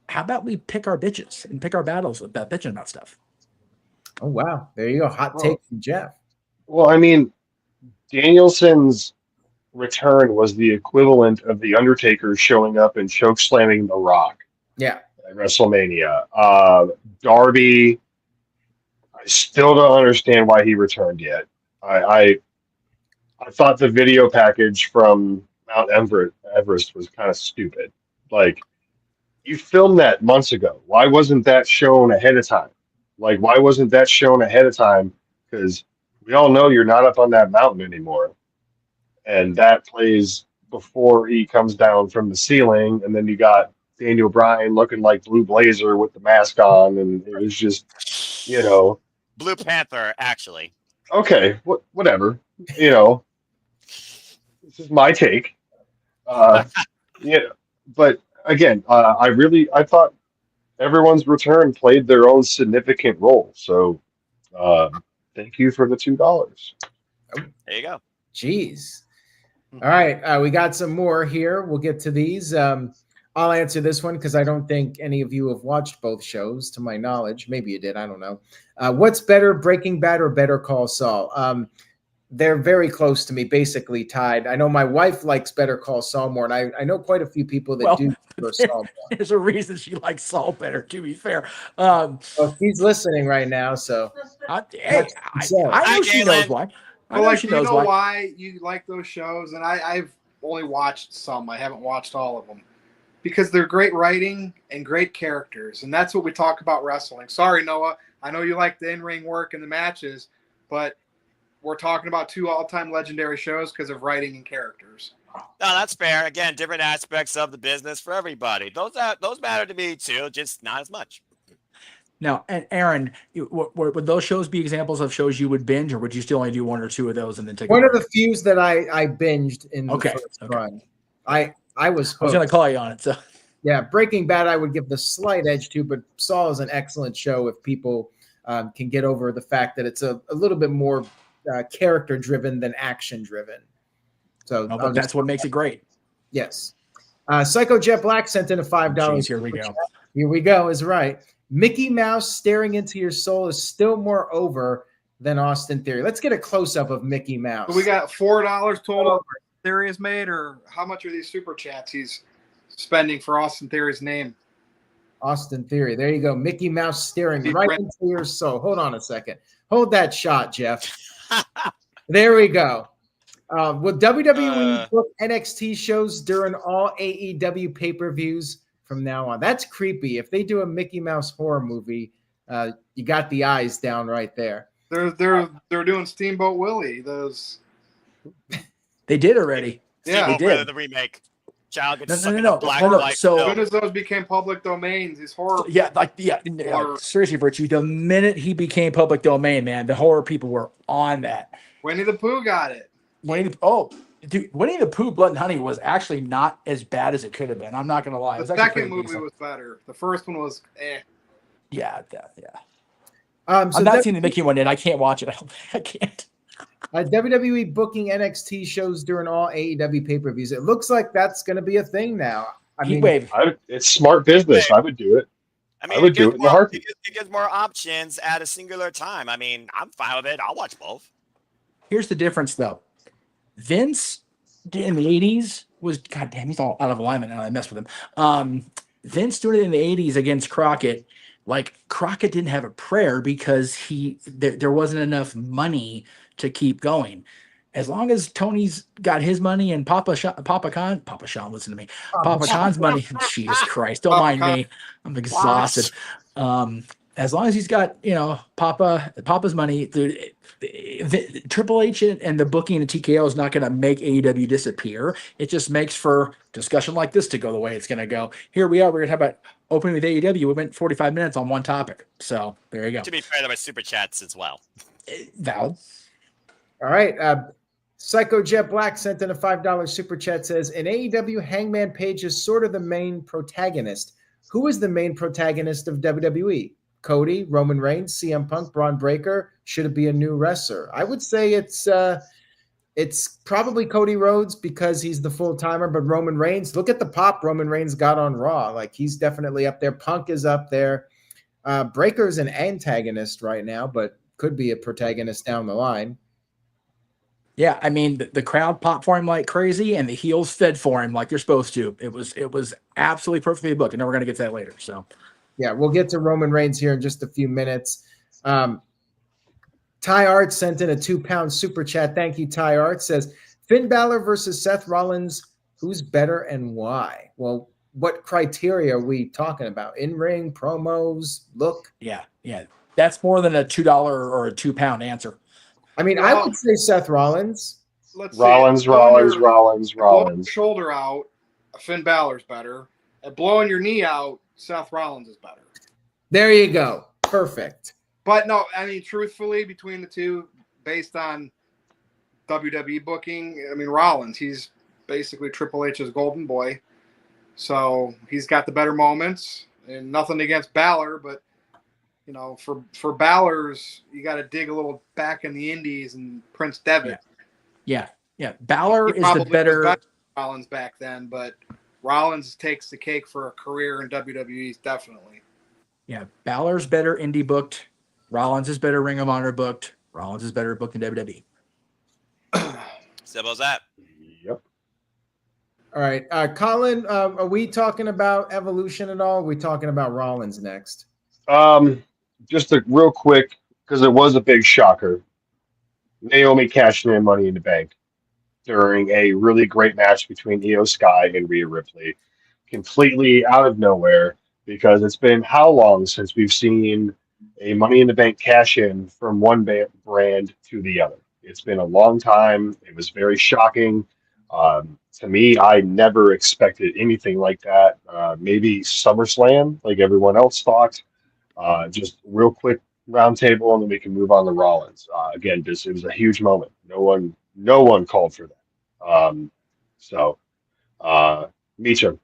how about we pick our bitches and pick our battles about bitching about stuff? Oh wow, there you go, hot take from Jeff. Well, I mean, Danielson's return was the equivalent of the Undertaker showing up and choke slamming The Rock. Yeah, at WrestleMania. Darby, I still don't understand why he returned yet. I thought the video package from Mount Everest was kind of stupid. Like, you filmed that months ago. Why wasn't that shown ahead of time? Like, why wasn't that shown ahead of time? Because we all know you're not up on that mountain anymore. And that plays before he comes down from the ceiling. And then you got Daniel Bryan looking like Blue Blazer with the mask on. And it was just, you know. Blue Panther, actually. Okay, whatever. You know, this is my take. Yeah, but again, I thought everyone's return played their own significant role. So thank you for the $2. There you go. Jeez. All right, we got some more here. We'll get to these. I'll answer this one because I don't think any of you have watched both shows, to my knowledge. Maybe you did. I don't know. What's better, Breaking Bad or Better Call Saul? They're very close to me, basically tied. I know my wife likes Better Call Saul more, and I know quite a few people that do Saul more. There's a reason she likes Saul better, to be fair. Well, she's listening right now, so. I know she knows why. Well, like, you know why you like those shows? And I've only watched some. I haven't watched all of them. Because they're great writing and great characters. And that's what we talk about wrestling. Sorry, Noah. I know you like the in-ring work and the matches, but we're talking about two all-time legendary shows because of writing and characters. No, that's fair. Again, different aspects of the business for everybody. Those matter to me too, just not as much. Now, and Aaron, would those shows be examples of shows you would binge, or would you still only do one or two of those and then take one of the few that I binged in the first run? I was hooked. I was going to call you on it. So yeah, Breaking Bad I would give the slight edge to, but Saul is an excellent show if people can get over the fact that it's a little bit more character driven than action driven. So but that's what makes it great. Yes. Psycho Jet Black sent in a $5. Here we go. Here we go is right. Mickey Mouse staring into your soul is still more over than Austin Theory. Let's get a close-up of Mickey Mouse. So we got $4 total Theory is made, or how much are these super chats he's spending for Austin Theory's name? Austin Theory. There you go. Mickey Mouse staring right into your soul. Hold on a second. Hold that shot, Jeff. There we go. Will WWE book NXT shows during all AEW pay-per-views from now on? That's creepy. If they do a Mickey Mouse horror movie, You got the eyes down right there. They're doing Steamboat Willie. Those They did already. Yeah. They did. The remake. Child gets No, sucked no, in a black hold and on. white So- as film. soon as those became public domains, these horror. Seriously, Virtue. The minute he became public domain, man, the horror people were on that. Winnie the Pooh got it. Winnie the Pooh, Blood and Honey was actually not as bad as it could have been. I'm not gonna lie. It The was actually second pretty movie decent. was better. The first one was eh. Yeah. So I'm not seeing the Mickey one yet. I can't watch it. I can't. WWE booking NXT shows during all AEW pay-per-views. It looks like that's going to be a thing now. Heat Wave. It's smart business. I would do it. I mean, I would do it in a heartbeat. It gives more options at a singular time. I mean, I'm fine with it. I'll watch both. Here's the difference, though. Vince in the 80s was, goddamn, he's all out of alignment now. I mess with him. Vince doing it in the 80s against Crockett. Like, Crockett didn't have a prayer because there wasn't enough money to keep going. As long as Tony's got his money and Papa Sean, listen to me. Papa Sean's money. Jesus Christ, don't mind me. I'm exhausted. As long as he's got, Papa's money, dude, Triple H and the booking and TKO is not going to make AEW disappear. It just makes for discussion like this to go the way it's going to go. Here we are. We're going to have about opening with AEW. We went 45 minutes on one topic. So there you go. To be fair, there were super chats as well. Valid. All right. Psycho Jet Black sent in a $5 super chat, says, in AEW, Hangman Page is sort of the main protagonist. Who is the main protagonist of WWE? Cody, Roman Reigns, CM Punk, Bronn Breaker? Should it be a new wrestler? I would say it's probably Cody Rhodes because he's the full-timer, but Roman Reigns, look at the pop Roman Reigns got on Raw. Like, he's definitely up there. Punk is up there. Breaker's an antagonist right now, but could be a protagonist down the line. Yeah, I mean, the crowd popped for him like crazy, and the heels fed for him like they're supposed to. It was absolutely perfectly booked, and we're going to get to that later. So, yeah, we'll get to Roman Reigns here in just a few minutes. Ty Art sent in a £2 super chat. Thank you, Ty Art. Says, Finn Balor versus Seth Rollins, who's better and why? Well, what criteria are we talking about? In-ring, promos, look? Yeah. That's more than a $2 or a £2 answer. I mean, I would say Seth Rollins. Rollins. Blowing your shoulder out, Finn Balor's better. At blowing your knee out, Seth Rollins is better. There you go. Perfect. But no, I mean, truthfully, between the two, based on WWE booking, I mean, Rollins, he's basically Triple H's golden boy. So he's got the better moments, and nothing against Balor, but for Balor's, you got to dig a little back in the indies and Prince Devitt. Yeah. Balor is the better Rollins back then, but Rollins takes the cake for a career in WWE, definitely. Yeah, Balor's better indie booked. Rollins is better Ring of Honor booked. Rollins is better booked in WWE. Simple as that. Yep. All right. Colin, are we talking about Evolution at all? Are we talking about Rollins next? Just a real quick, because it was a big shocker. Naomi cashed in Money in the Bank during a really great match between Iyo Sky and Rhea Ripley, completely out of nowhere, because it's been how long since we've seen a Money in the Bank cash in from one brand to the other? It's been a long time. It was very shocking. To me, I never expected anything like that. Maybe SummerSlam, like everyone else thought. Just real quick roundtable, and then we can move on to Rollins. Again, it was a huge moment. No one called for that. Meacham.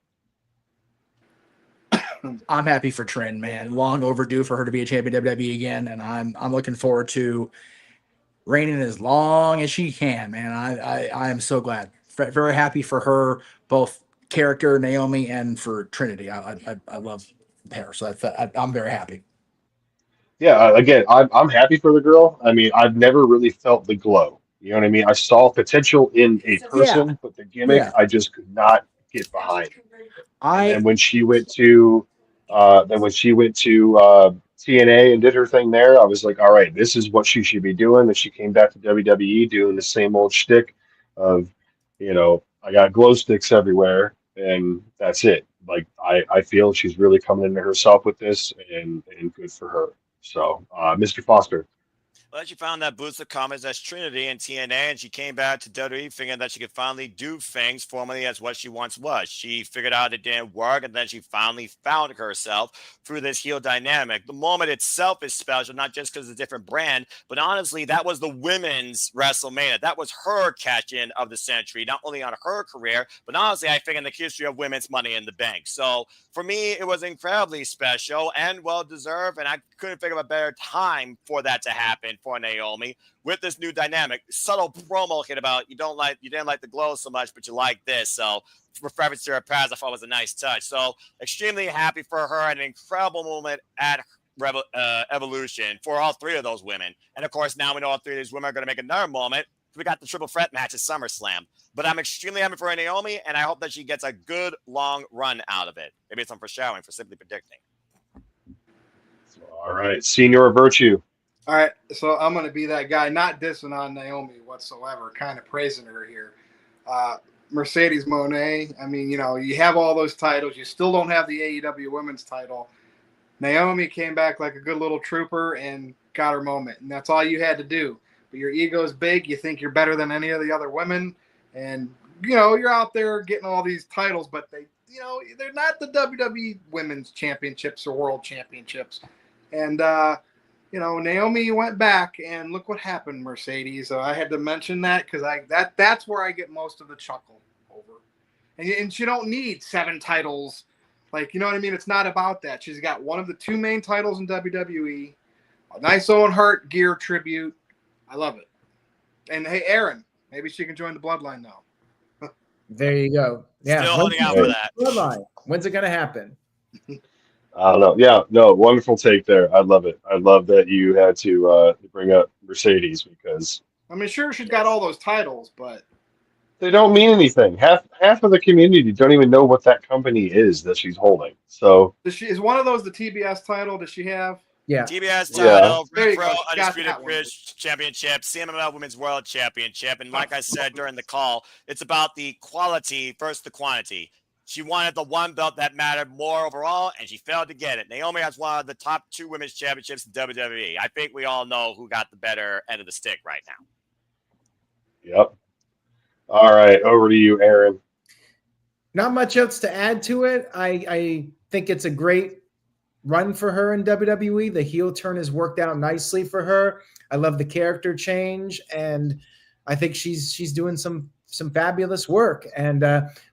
I'm happy for Trin, man. Long overdue for her to be a champion WWE again, and I'm looking forward to reigning as long as she can, man. I am so glad. Very happy for her, both character Naomi and for Trinity. I love her, so I'm very happy. Yeah, again, I'm happy for the girl. I mean, I've never really felt the glow. You know what I mean? I saw potential in a person, but the gimmick I just could not get behind. And when she went to TNA and did her thing there, I was like, all right, this is what she should be doing. And she came back to WWE doing the same old shtick of, I got glow sticks everywhere, and that's it. Like, I feel she's really coming into herself with this, and good for her. So, Mr. Foster. Well, she found that boost of confidence as Trinity in TNA, and she came back to WWE thinking that she could finally do things formally as what she once was. She figured out it didn't work, and then she finally found herself through this heel dynamic. The moment itself is special, not just because it's a different brand, but honestly, that was the women's WrestleMania. That was her catch-in of the century, not only on her career, but honestly, I think in the history of women's Money in the Bank. So for me, it was incredibly special and well-deserved, and I couldn't think of a better time for that to happen for Naomi with this new dynamic. Subtle promo hit about you didn't like the glow so much, but you like this. So reference to her past, I thought was a nice touch. So extremely happy for her, and an incredible moment at Evolution for all three of those women. And of course, now we know all three of these women are going to make another moment. We got the triple threat match at SummerSlam. But I'm extremely happy for Naomi, and I hope that she gets a good long run out of it. Maybe it's some foreshadowing for simply predicting. All right, Senior Virtue. All right, so I'm going to be that guy, not dissing on Naomi whatsoever, kind of praising her here. Mercedes Moné, I mean, you have all those titles. You still don't have the AEW women's title. Naomi came back like a good little trooper and got her moment, and that's all you had to do. But your ego is big. You think you're better than any of the other women, and, you're out there getting all these titles, but they're not the WWE Women's Championships or World Championships. And, Naomi went back, and look what happened, Mercedes. So I had to mention that because that's where I get most of the chuckle over. And she don't need 7 titles. Like, you know what I mean? It's not about that. She's got one of the 2 main titles in WWE. A nice Owen Hart gear tribute. I love it. And, hey, Aaron, maybe she can join the Bloodline now. There you go. Yeah. Still holding out for that. Bloodline. When's it going to happen? I don't know. Yeah, no, wonderful take there. I love it. I love that you had to bring up Mercedes because I mean, sure, she's got all those titles, but they don't mean anything. Half of the community don't even know what that company is that she's holding. So is one of those the TBS title? Does she have? Yeah. TBS Yeah. title, There you Pro go. She got Undisputed that one. British Championship, CMLL Women's World Championship. And like I said during the call, it's about the quality versus the quantity. She wanted the one belt that mattered more overall, and she failed to get it. Naomi has one of the top 2 women's championships in WWE. I think we all know who got the better end of the stick right now. Yep. All right, over to you, Aaron. Not much else to add to it. I think it's a great run for her in WWE. The heel turn has worked out nicely for her. I love the character change, and I think she's doing some fabulous work. And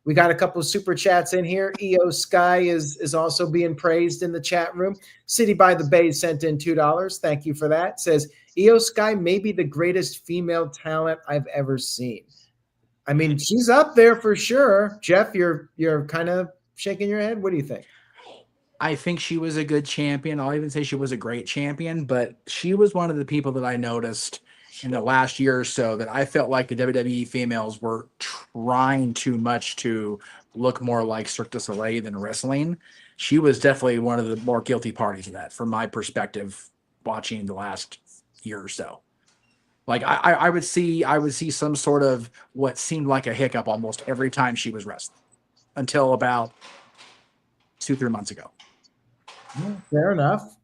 we got a couple of super chats in here. Iyo Sky is also being praised in the chat room. City by the Bay sent in $2. Thank you for that. Says Iyo Sky may be the greatest female talent I've ever seen. I mean, she's up there for sure. Jeff, you're kind of shaking your head. What do you think? I think she was a good champion. I'll even say she was a great champion, but she was one of the people that I noticed in the last year or so that I felt like the WWE females were trying too much to look more like Cirque du Soleil than wrestling. She was definitely one of the more guilty parties of that, from my perspective, watching the last year or so. Like I would see some sort of what seemed like a hiccup almost every time she was wrestling until about 2-3 months ago. Fair enough.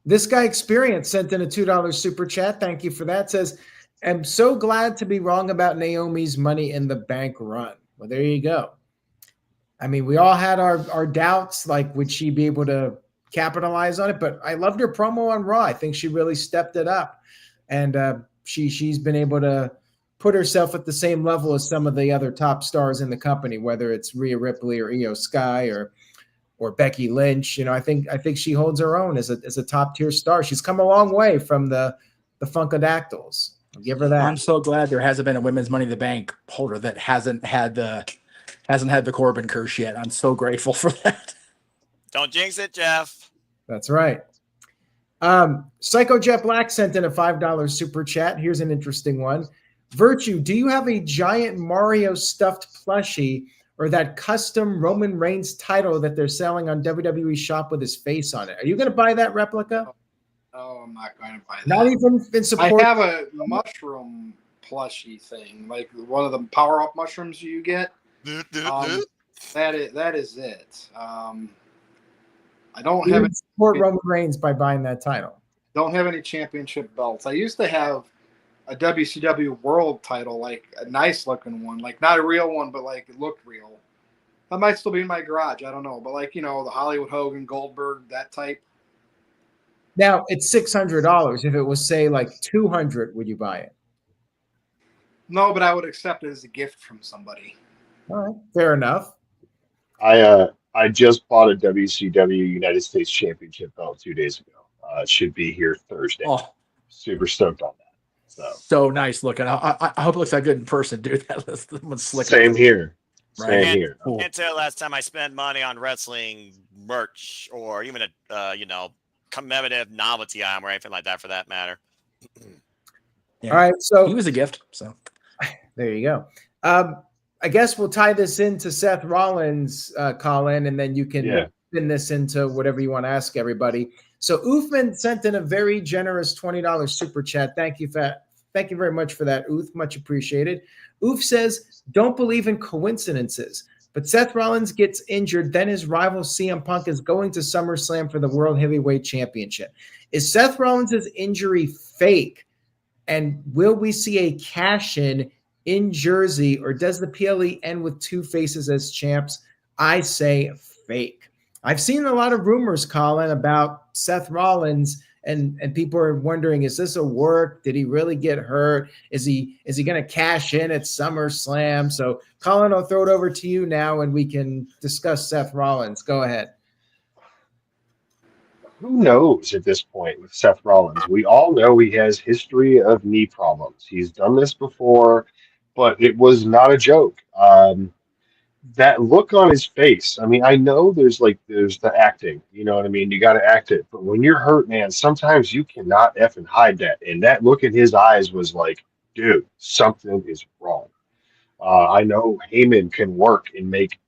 This guy Experience sent in a $2 super chat. Thank you for that. Says, I'm so glad to be wrong about Naomi's Money in the Bank run. Well, there you go. I mean, we all had our doubts, like, would she be able to capitalize on it? But I loved her promo on Raw. I think she really stepped it up. And she's been able to put herself at the same level as some of the other top stars in the company, whether it's Rhea Ripley or Iyo Sky or Becky Lynch. I think she holds her own as a top tier star. She's come a long way from the Funkadactyls. I'll give her that. I'm so glad there hasn't been a women's Money in the Bank holder that hasn't had the Corbin curse yet. I'm so grateful for that. Don't jinx it, Jeff. That's right. Psycho Jet Black sent in a $5 super chat. Here's an interesting one. Virtue, do you have a giant Mario stuffed plushie or that custom Roman Reigns title that they're selling on WWE Shop with his face on it? Are you going to buy that replica? No, I'm not going to buy that. Not even in support. I have a mushroom plushie thing, like one of the power-up mushrooms you get. That is it. I don't You have would support Roman Reigns by buying that title. don't have any championship belts. I used to have a WCW World title, like a nice looking one, like not a real one, but like it looked real. That might still be in my garage. I don't know, but like the Hollywood Hogan, Goldberg, that type. Now it's $600. If it was say like $200, would you buy it? No, but I would accept it as a gift from somebody. All right, fair enough. I just bought a WCW United States Championship belt 2 days ago. It should be here Thursday. Oh, super stoked on that. So nice looking. I hope it looks that good in person, dude. That one's slick. Same here. Right. Same here. Cool. Can't tell last time I spent money on wrestling merch or even a commemorative novelty item or anything like that for that matter. Yeah. All right, so he was a gift. So there you go. I guess we'll tie this into Seth Rollins, Colin, and then you can spin this into whatever you want to ask everybody. So Uthman sent in a very generous $20 super chat. Thank you very much for that, Uth. Much appreciated. Uth says, don't believe in coincidences, but Seth Rollins gets injured, then his rival CM Punk is going to SummerSlam for the World Heavyweight Championship. Is Seth Rollins' injury fake? And will we see a cash-in in Jersey, or does the PLE end with two faces as champs? I say fake. I've seen a lot of rumors, Colin, about Seth Rollins, and people are wondering, is this a work? Did he really get hurt? Is he going to cash in at SummerSlam? So, Colin, I'll throw it over to you now, and we can discuss Seth Rollins. Go ahead. Who knows at this point with Seth Rollins? We all know he has history of knee problems. He's done this before, but it was not a joke. That look on his face. I mean, I know there's the acting, you know what I mean? You got to act it. But when you're hurt, man, sometimes you cannot effing hide that. And that look in his eyes was like, dude, something is wrong. I know Heyman can work and make,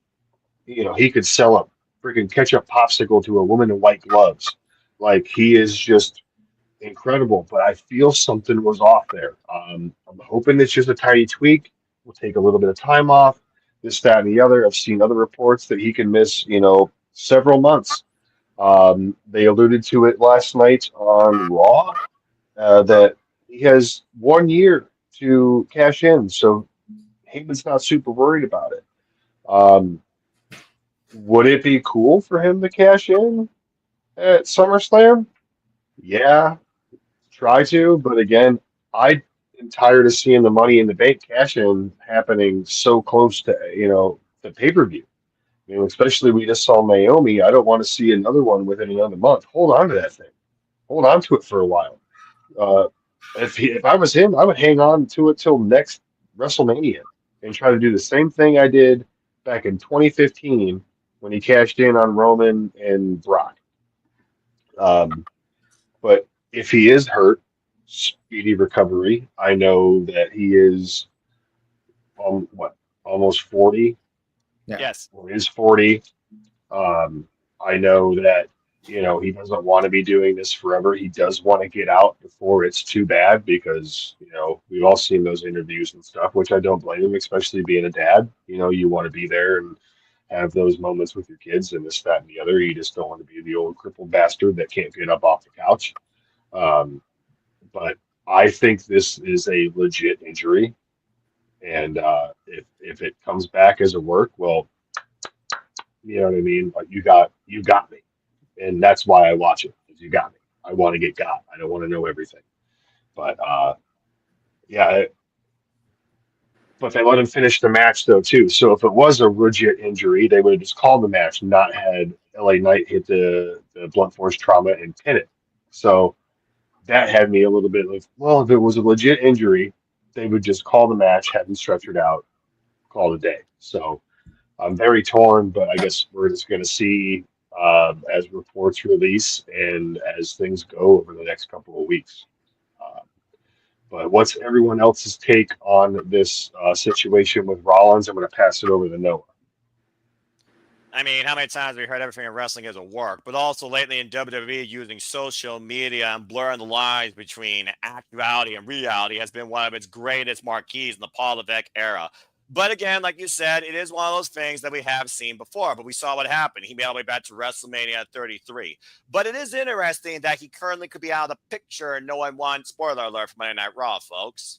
he could sell a freaking ketchup popsicle to a woman in white gloves. Like, he is just incredible. But I feel something was off there. I'm hoping it's just a tiny tweak. We'll take a little bit of time off. This, that, and the other. I've seen other reports that he can miss, several months. They alluded to it last night on Raw that he has 1 year to cash in, so Heyman's not super worried about it. Would it be cool for him to cash in at SummerSlam? Yeah, try to, but again, I'm tired of seeing the Money in the Bank cash in happening so close to the pay-per-view. I mean, especially we just saw Naomi. I don't want to see another one within another month. Hold on to that thing. Hold on to it for a while. If I was him, I would hang on to it till next WrestleMania and try to do the same thing I did back in 2015 when he cashed in on Roman and Brock. But if he is hurt, speedy recovery. I know that he is almost 40. Yeah. Yes. Or is 40. I know that he doesn't want to be doing this forever. He does want to get out before it's too bad because we've all seen those interviews and stuff, which I don't blame him, especially being a dad. You want to be there and have those moments with your kids and this, that, and the other. You just don't want to be the old crippled bastard that can't get up off the couch. But I think this is a legit injury, and if it comes back as a work, well, you know what I mean. But you got me, and that's why I watch it. Because you got me. I want to get got. I don't want to know everything. But yeah. But they let him finish the match though too. So if it was a legit injury, they would have just called the match, not had LA Knight hit the blunt force trauma and pin it. So that had me a little bit like, well, if it was a legit injury, they would just call the match, have him stretchered out, call it a day. So I'm very torn, but I guess we're just going to see as reports release and as things go over the next couple of weeks. But what's everyone else's take on this situation with Rollins? I'm going to pass it over to Noah. I mean, how many times have we heard everything in wrestling is a work, but also lately in WWE using social media and blurring the lines between actuality and reality has been one of its greatest marquees in the Paul Levesque era. But again, like you said, it is one of those things that we have seen before, but we saw what happened. He made all the way back to WrestleMania 33. But it is interesting that he currently could be out of the picture and no one won. Spoiler alert for Monday Night Raw, folks.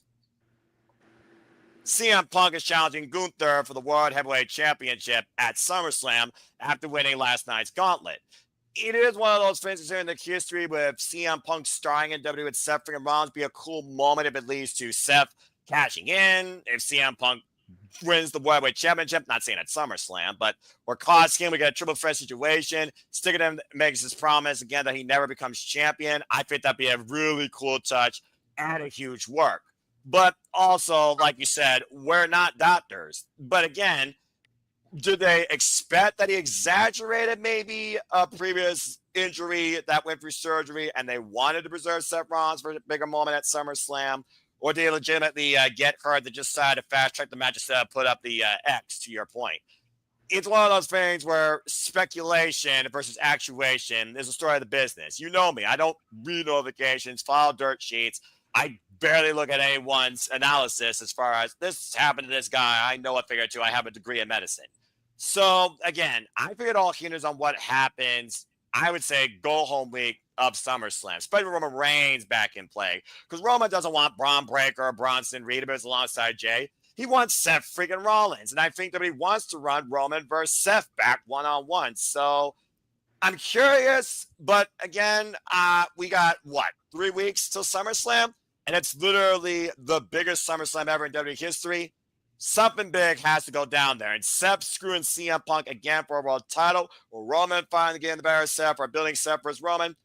CM Punk is challenging Gunther for the World Heavyweight Championship at SummerSlam after winning last night's gauntlet. It is one of those things in the history with CM Punk starring in WWE with Seth freaking Rollins. Be a cool moment if it leads to Seth cashing in. If CM Punk wins the World Heavyweight Championship, not saying at SummerSlam, but we're costing him. We get a triple threat situation. Sticking him makes his promise again that he never becomes champion. I think that'd be a really cool touch and a huge work. But also, like you said, we're not doctors. But again, do they expect that he exaggerated maybe a previous injury that went through surgery and they wanted to preserve Seth Rollins for a bigger moment at SummerSlam? Or did they legitimately get hurt to just decide to fast track the match instead of put up the X, to your point? It's one of those things where speculation versus actuation is the story of the business. You know me. I don't read notifications, file dirt sheets. I barely look at anyone's analysis as far as this happened to this guy. I know a thing or two. I have a degree in medicine. So, again, I think it all hinges on what happens. I would say go home week of SummerSlam, especially with Roman Reigns back in play. Because Roman doesn't want Bronn Breaker or Bronson Reed alongside Jay. He wants Seth freaking Rollins. And I think that he wants to run Roman versus Seth back one-on-one. So I'm curious. But again, we got, 3 weeks till SummerSlam? And it's literally the biggest SummerSlam ever in WWE history. Something big has to go down there. And Seth screwing CM Punk again for a world title, or Roman finally getting the better of Seth, or building Seth versus Roman.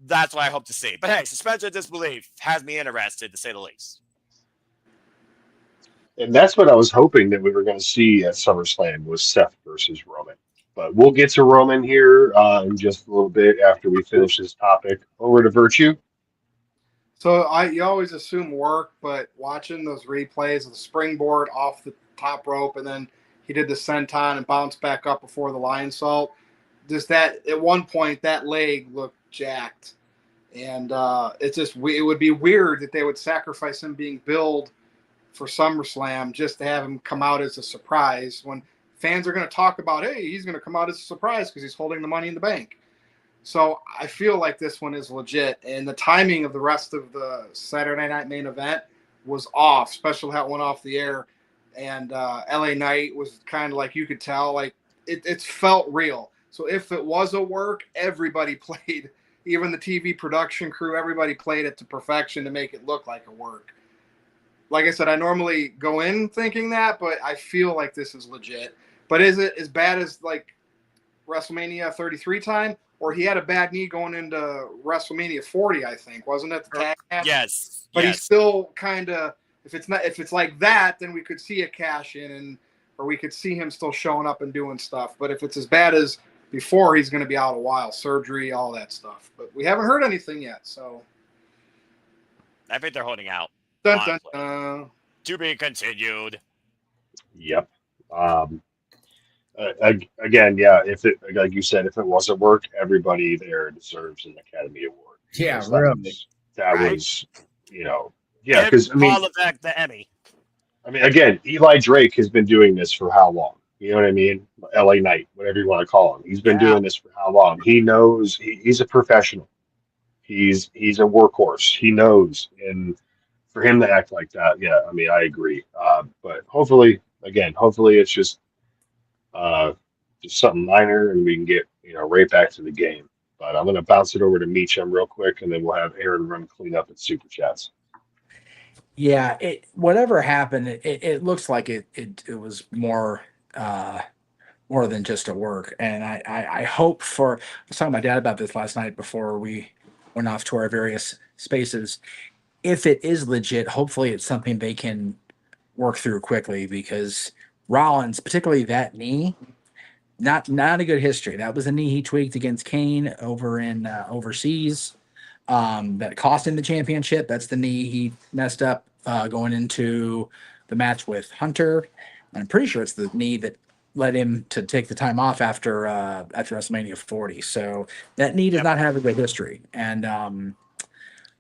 That's what I hope to see. But hey, suspension of disbelief has me interested, to say the least. And that's what I was hoping that we were going to see at SummerSlam was Seth versus Roman. But we'll get to Roman here in just a little bit after we finish this topic. Over to Virtue. So you always assume work, but watching those replays of the springboard off the top rope, and then he did the senton and bounced back up before the lion salt. Just that at one point that leg looked jacked, and it would be weird that they would sacrifice him being billed for SummerSlam just to have him come out as a surprise when fans are going to talk about, hey, he's going to come out as a surprise because he's holding the Money in the Bank. So I feel like this one is legit, and the timing of the rest of the Saturday night main event was off, especially how it went off the air. And LA Knight was kind of like, you could tell, like it felt real. So if it was a work, everybody played, even the TV production crew, everybody played it to perfection to make it look like a work. Like I said, I normally go in thinking that, but I feel like this is legit. But is it as bad as like WrestleMania 33 time? Or he had a bad knee going into WrestleMania 40, I think, wasn't it? The tag match? Yes. But he's still kind of, if it's like that, then we could see a cash in, or we could see him still showing up and doing stuff. But if it's as bad as before, he's going to be out a while, surgery, all that stuff. But we haven't heard anything yet, so I think they're holding out. Dun, dun, dun. To be continued. Yep. Again, yeah. If it, like you said, if it wasn't work, everybody there deserves an Academy Award. Yeah, really. That Right. was, yeah. Because I mean, the Emmy. I mean, again, Eli Drake has been doing this for how long? You know what I mean? LA Knight, whatever you want to call him. He's been doing this for how long? He knows. He's a professional. He's a workhorse. He knows, and for him to act like that, yeah. I mean, I agree. But hopefully it's just something minor, and we can get right back to the game. But I'm going to bounce it over to Meacham real quick, and then we'll have Aaron run clean up at Super Chats. Yeah, whatever happened, it looks like it was more than just a work. And I hope I was talking to my dad about this last night before we went off to our various spaces. If it is legit, hopefully it's something they can work through quickly, because Rollins, particularly that knee, not a good history. That was a knee he tweaked against Kane over in overseas. That cost him the championship. That's the knee he messed up going into the match with Hunter. And I'm pretty sure it's the knee that led him to take the time off after WrestleMania 40. So that knee does not have a good history, and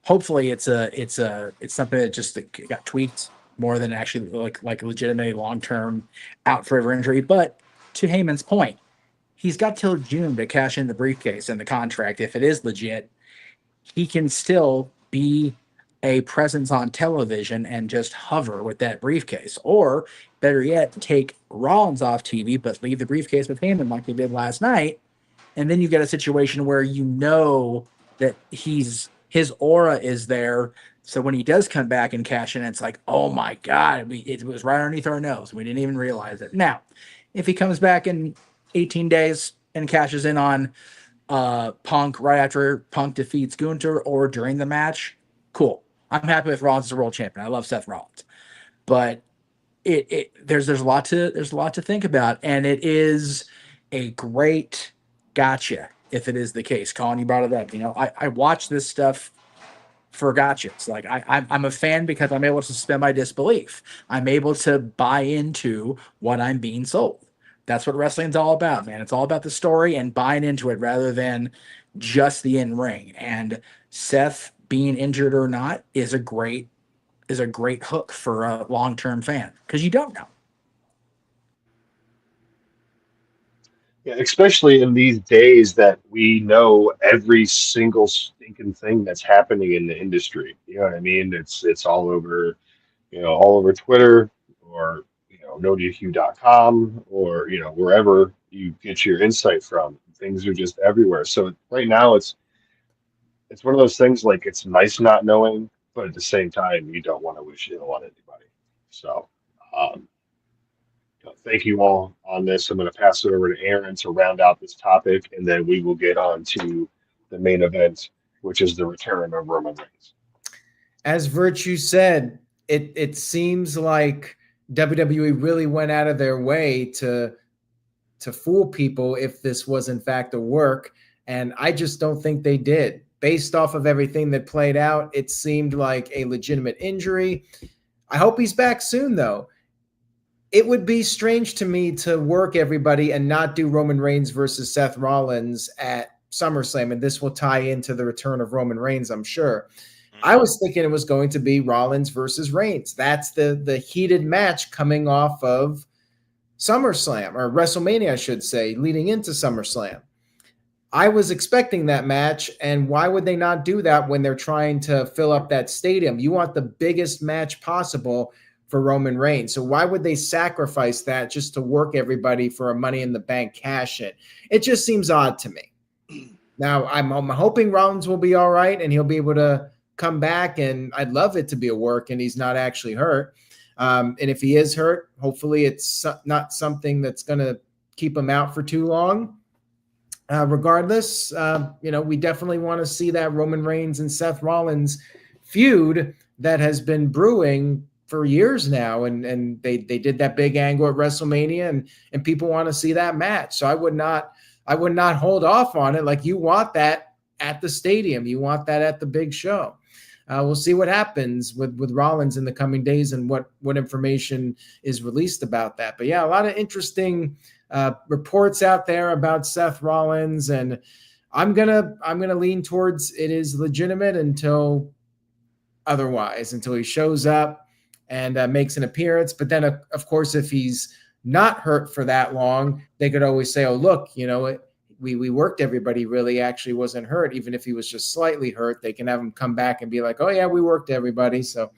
hopefully it's something that just got tweaked more than actually like legitimately long-term out forever injury. But to Heyman's point, he's got till June to cash in the briefcase and the contract. If it is legit, he can still be a presence on television and just hover with that briefcase. Or better yet, take Rollins off TV, but leave the briefcase with Heyman like they did last night. And then you get a situation where you know that his aura is there. So when he does come back and cash in, it's like, oh my God, it was right underneath our nose. We didn't even realize it. Now, if he comes back in 18 days and cashes in on Punk right after Punk defeats Gunther or during the match, cool. I'm happy with Rollins as a world champion. I love Seth Rollins. But there's a lot to think about, and it is a great gotcha if it is the case. Colin, you brought it up. You know, I watch this stuff for gotchas. Like I'm a fan because I'm able to suspend my disbelief. I'm able to buy into what I'm being sold. That's what wrestling's all about, man. It's all about the story and buying into it rather than just the in-ring. And Seth being injured or not is a great hook for a long-term fan because you don't know. Yeah, especially in these days that we know every single stinking thing that's happening in the industry. You know what I mean? It's all over, all over Twitter or NoDQ.com or wherever you get your insight from. Things are just everywhere. So right now it's one of those things like it's nice not knowing, but at the same time you don't want to wish ill on anybody. So thank you all on this. I'm going to pass it over to Aaron to round out this topic, and then we will get on to the main event, which is the return of Roman Reigns. As Virtue said, it seems like WWE really went out of their way to fool people if this was in fact a work, and I just don't think they did. Based off of everything that played out, it seemed like a legitimate injury. I hope he's back soon, though. It would be strange to me to work everybody and not do Roman Reigns versus Seth Rollins at SummerSlam, and this will tie into the return of Roman Reigns, I'm sure. I was thinking it was going to be Rollins versus Reigns. That's the heated match coming off of SummerSlam, or WrestleMania, I should say, leading into SummerSlam. I was expecting that match, and why would they not do that when they're trying to fill up that stadium? You want the biggest match possible for Roman Reigns. So why would they sacrifice that just to work everybody for a Money in the Bank cash in? It just seems odd to me. Now, I'm hoping Rollins will be all right and he'll be able to come back, and I'd love it to be a work and he's not actually hurt. And if he is hurt, hopefully it's not something that's going to keep him out for too long. Regardless, we definitely want to see that Roman Reigns and Seth Rollins feud that has been brewing for years now, and they did that big angle at WrestleMania, and people want to see that match. So I would not hold off on it. Like, you want that at the stadium, you want that at the big show. We'll see what happens with Rollins in the coming days and what information is released about that. But yeah, a lot of interesting reports out there about Seth Rollins, and I'm gonna lean towards it is legitimate until he shows up and makes an appearance. But then, of course, if he's not hurt for that long, they could always say, oh, look, we worked everybody, really actually wasn't hurt. Even if he was just slightly hurt, they can have him come back and be like, oh, yeah, we worked everybody. So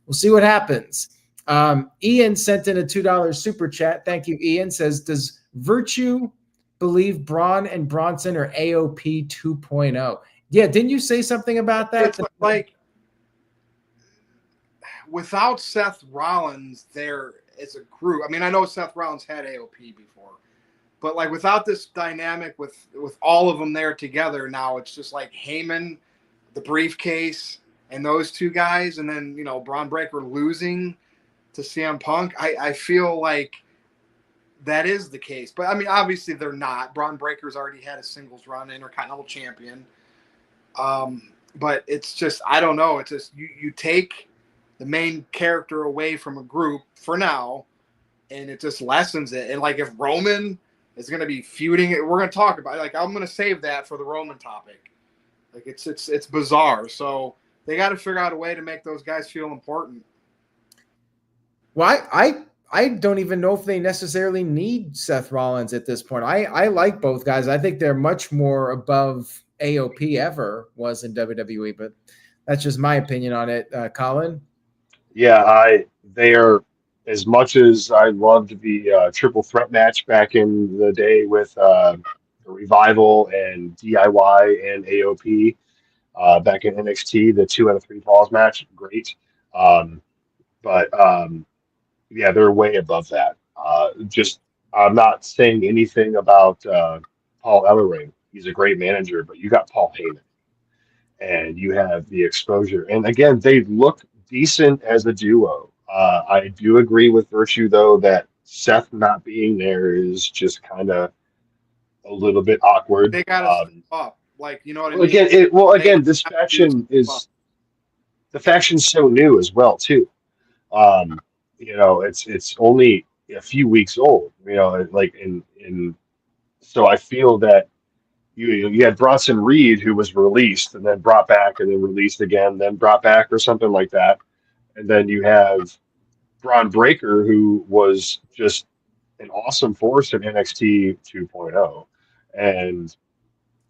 we'll see what happens. Ian sent in a $2 super chat. Thank you, Ian. Says, does Virtue believe Braun and Bronson are AOP 2.0? Yeah, didn't you say something about that? It's like, without Seth Rollins there as a group, I mean, I know Seth Rollins had AOP before, but like without this dynamic with all of them there together, now it's just like Heyman, the briefcase, and those two guys, and then, Bronn Breaker losing to CM Punk. I feel like that is the case. But, I mean, obviously they're not. Bronn Breaker's already had a singles run, Intercontinental Champion. But it's just, I don't know. It's just you take the main character away from a group for now, and it just lessens it. And, like, if Roman is going to be feuding, we're going to talk about it. Like, I'm going to save that for the Roman topic. Like, it's bizarre. So they got to figure out a way to make those guys feel important. Well, I don't even know if they necessarily need Seth Rollins at this point. I like both guys. I think they're much more above AOP ever was in WWE, but that's just my opinion on it. Colin? Yeah, they are, as much as I loved the triple threat match back in the day with the Revival and DIY and AOP back in NXT, the 2 out of 3 falls match, great. Um, but yeah, they're way above that. I'm not saying anything about Paul Ellering. He's a great manager, but you got Paul Heyman, and you have the exposure. And again, they look decent as a duo. I do agree with Virtue, though, that Seth not being there is just kind of a little bit awkward. They got to step up. Like, you know what I Well, mean? again, this faction is the faction's so new as well, too. It's only a few weeks old. Like in so I feel that you had Bronson Reed, who was released and then brought back and then released again, then brought back or something like that. And then you have Bronn Breaker, who was just an awesome force in NXT 2.0 and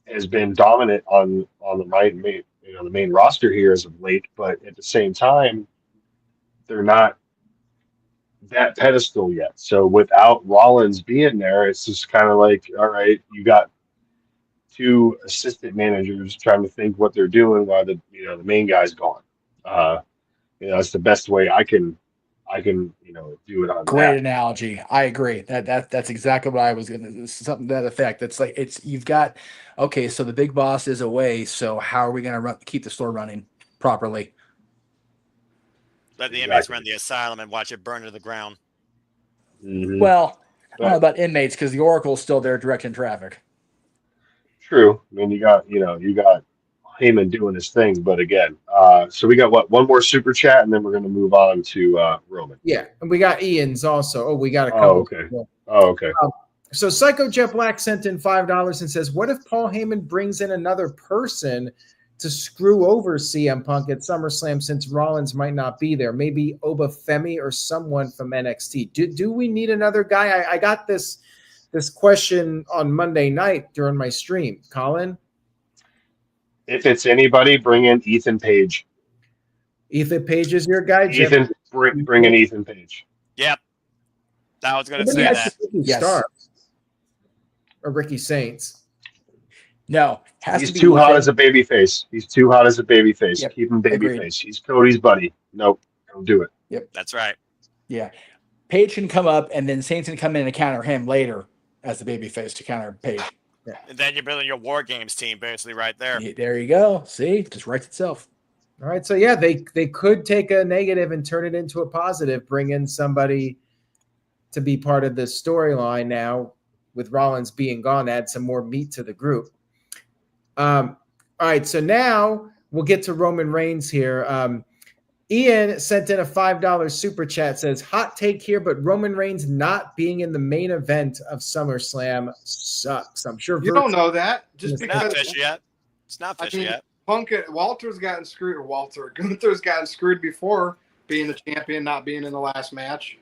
has been dominant on the main roster here as of late. But at the same time, they're not that pedestal yet. So without Rollins being there, it's just kind of like, all right, you got two assistant managers trying to think what they're doing while the main guy's gone. That's the best way I can do it on Great that. analogy. I agree. That's exactly what I was gonna, something to that effect. It's like you've got, okay, so the big boss is away, so how are we gonna keep the store running properly? Let the inmates run the asylum and watch it burn to the ground. Mm-hmm. Well, I don't know about inmates because the Oracle's still there directing traffic. True. I mean, you got Heyman doing his thing, but again, so we got one more super chat, and then we're going to move on to Roman. Yeah, and we got Ian's also. Oh, we got a couple. People. Oh, okay. So Psycho Jet Black sent in $5 and says, "What if Paul Heyman brings in another person to screw over CM Punk at SummerSlam since Rollins might not be there? Maybe Oba Femi or someone from NXT. Do we need another guy?" I got this question on Monday night during my stream. Colin? If it's anybody, bring in Ethan Page. Ethan Page is your guy? Bring in Ethan Page. Yep. I was going to say that. Yes. Or Ricky Saints. No, he's too hot as a babyface. He's too hot as a babyface. Yep. Keep him babyface. He's Cody's buddy. Nope, don't do it. Yep, that's right. Yeah, Page can come up, and then Saints can come in and counter him later as the babyface to counter Page. Yeah. And then you're building your War Games team basically right there. Yeah, there you go. See, it just writes itself. All right, so yeah, they could take a negative and turn it into a positive. Bring in somebody to be part of the storyline now, with Rollins being gone. Add some more meat to the group. All right, so now we'll get to Roman Reigns here. Ian sent in a $5 super chat, says, "Hot take here, but Roman Reigns not being in the main event of SummerSlam sucks." I'm sure you don't know that. Just it's because not fishy yet. It's not fishy yet. Gunther's gotten screwed before being the champion, not being in the last match.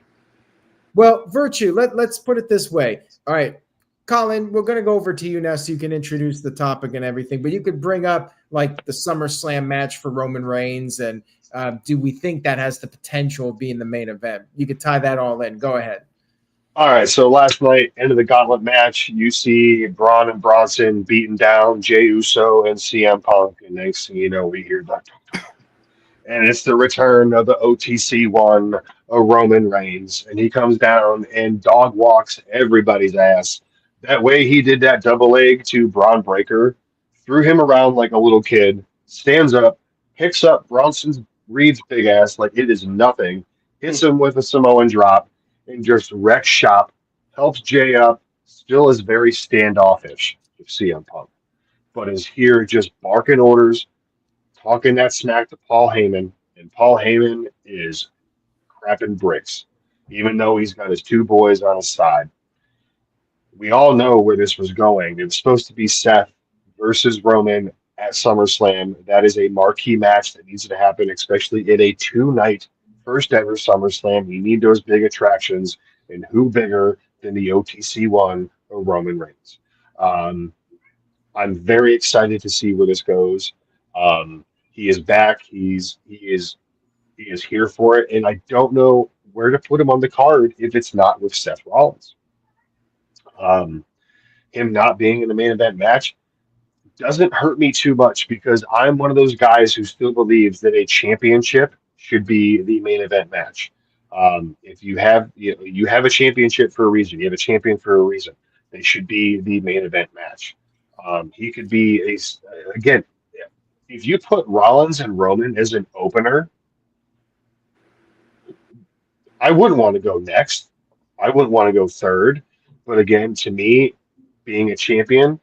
Well, Virtue, let's put it this way. All right, Colin, we're going to go over to you now so you can introduce the topic and everything, but you could bring up like the SummerSlam match for Roman Reigns, and do we think that has the potential of being the main event? You could tie that all in. Go ahead. All right, so last night, end of the gauntlet match, you see Braun and Bronson beating down Jey Uso and CM Punk, and next thing you know, we hear that. And it's the return of the OTC one, Roman Reigns, and he comes down and dog walks everybody's ass. That way he did that double leg to Bronn Breaker, threw him around like a little kid, stands up, picks up Reed's big ass like it is nothing, hits him with a Samoan drop, and just wrecks shop, helps Jay up, still is very standoffish with CM Punk, but is here just barking orders, talking that smack to Paul Heyman, and Paul Heyman is crapping bricks, even though he's got his two boys on his side. We all know where this was going. It was supposed to be Seth versus Roman at SummerSlam. That is a marquee match that needs to happen, especially in a 2-night first ever SummerSlam. You need those big attractions, and who bigger than the OTC one or Roman Reigns? I'm very excited to see where this goes. He is back. He is here for it, and I don't know where to put him on the card if it's not with Seth Rollins. Him not being in the main event match doesn't hurt me too much because I'm one of those guys who still believes that a championship should be the main event match. If you have a championship for a reason, you have a champion for a reason. They should be the main event match. He could be again. If you put Rollins and Roman as an opener, I wouldn't want to go next. I wouldn't want to go third. But again, to me, being a champion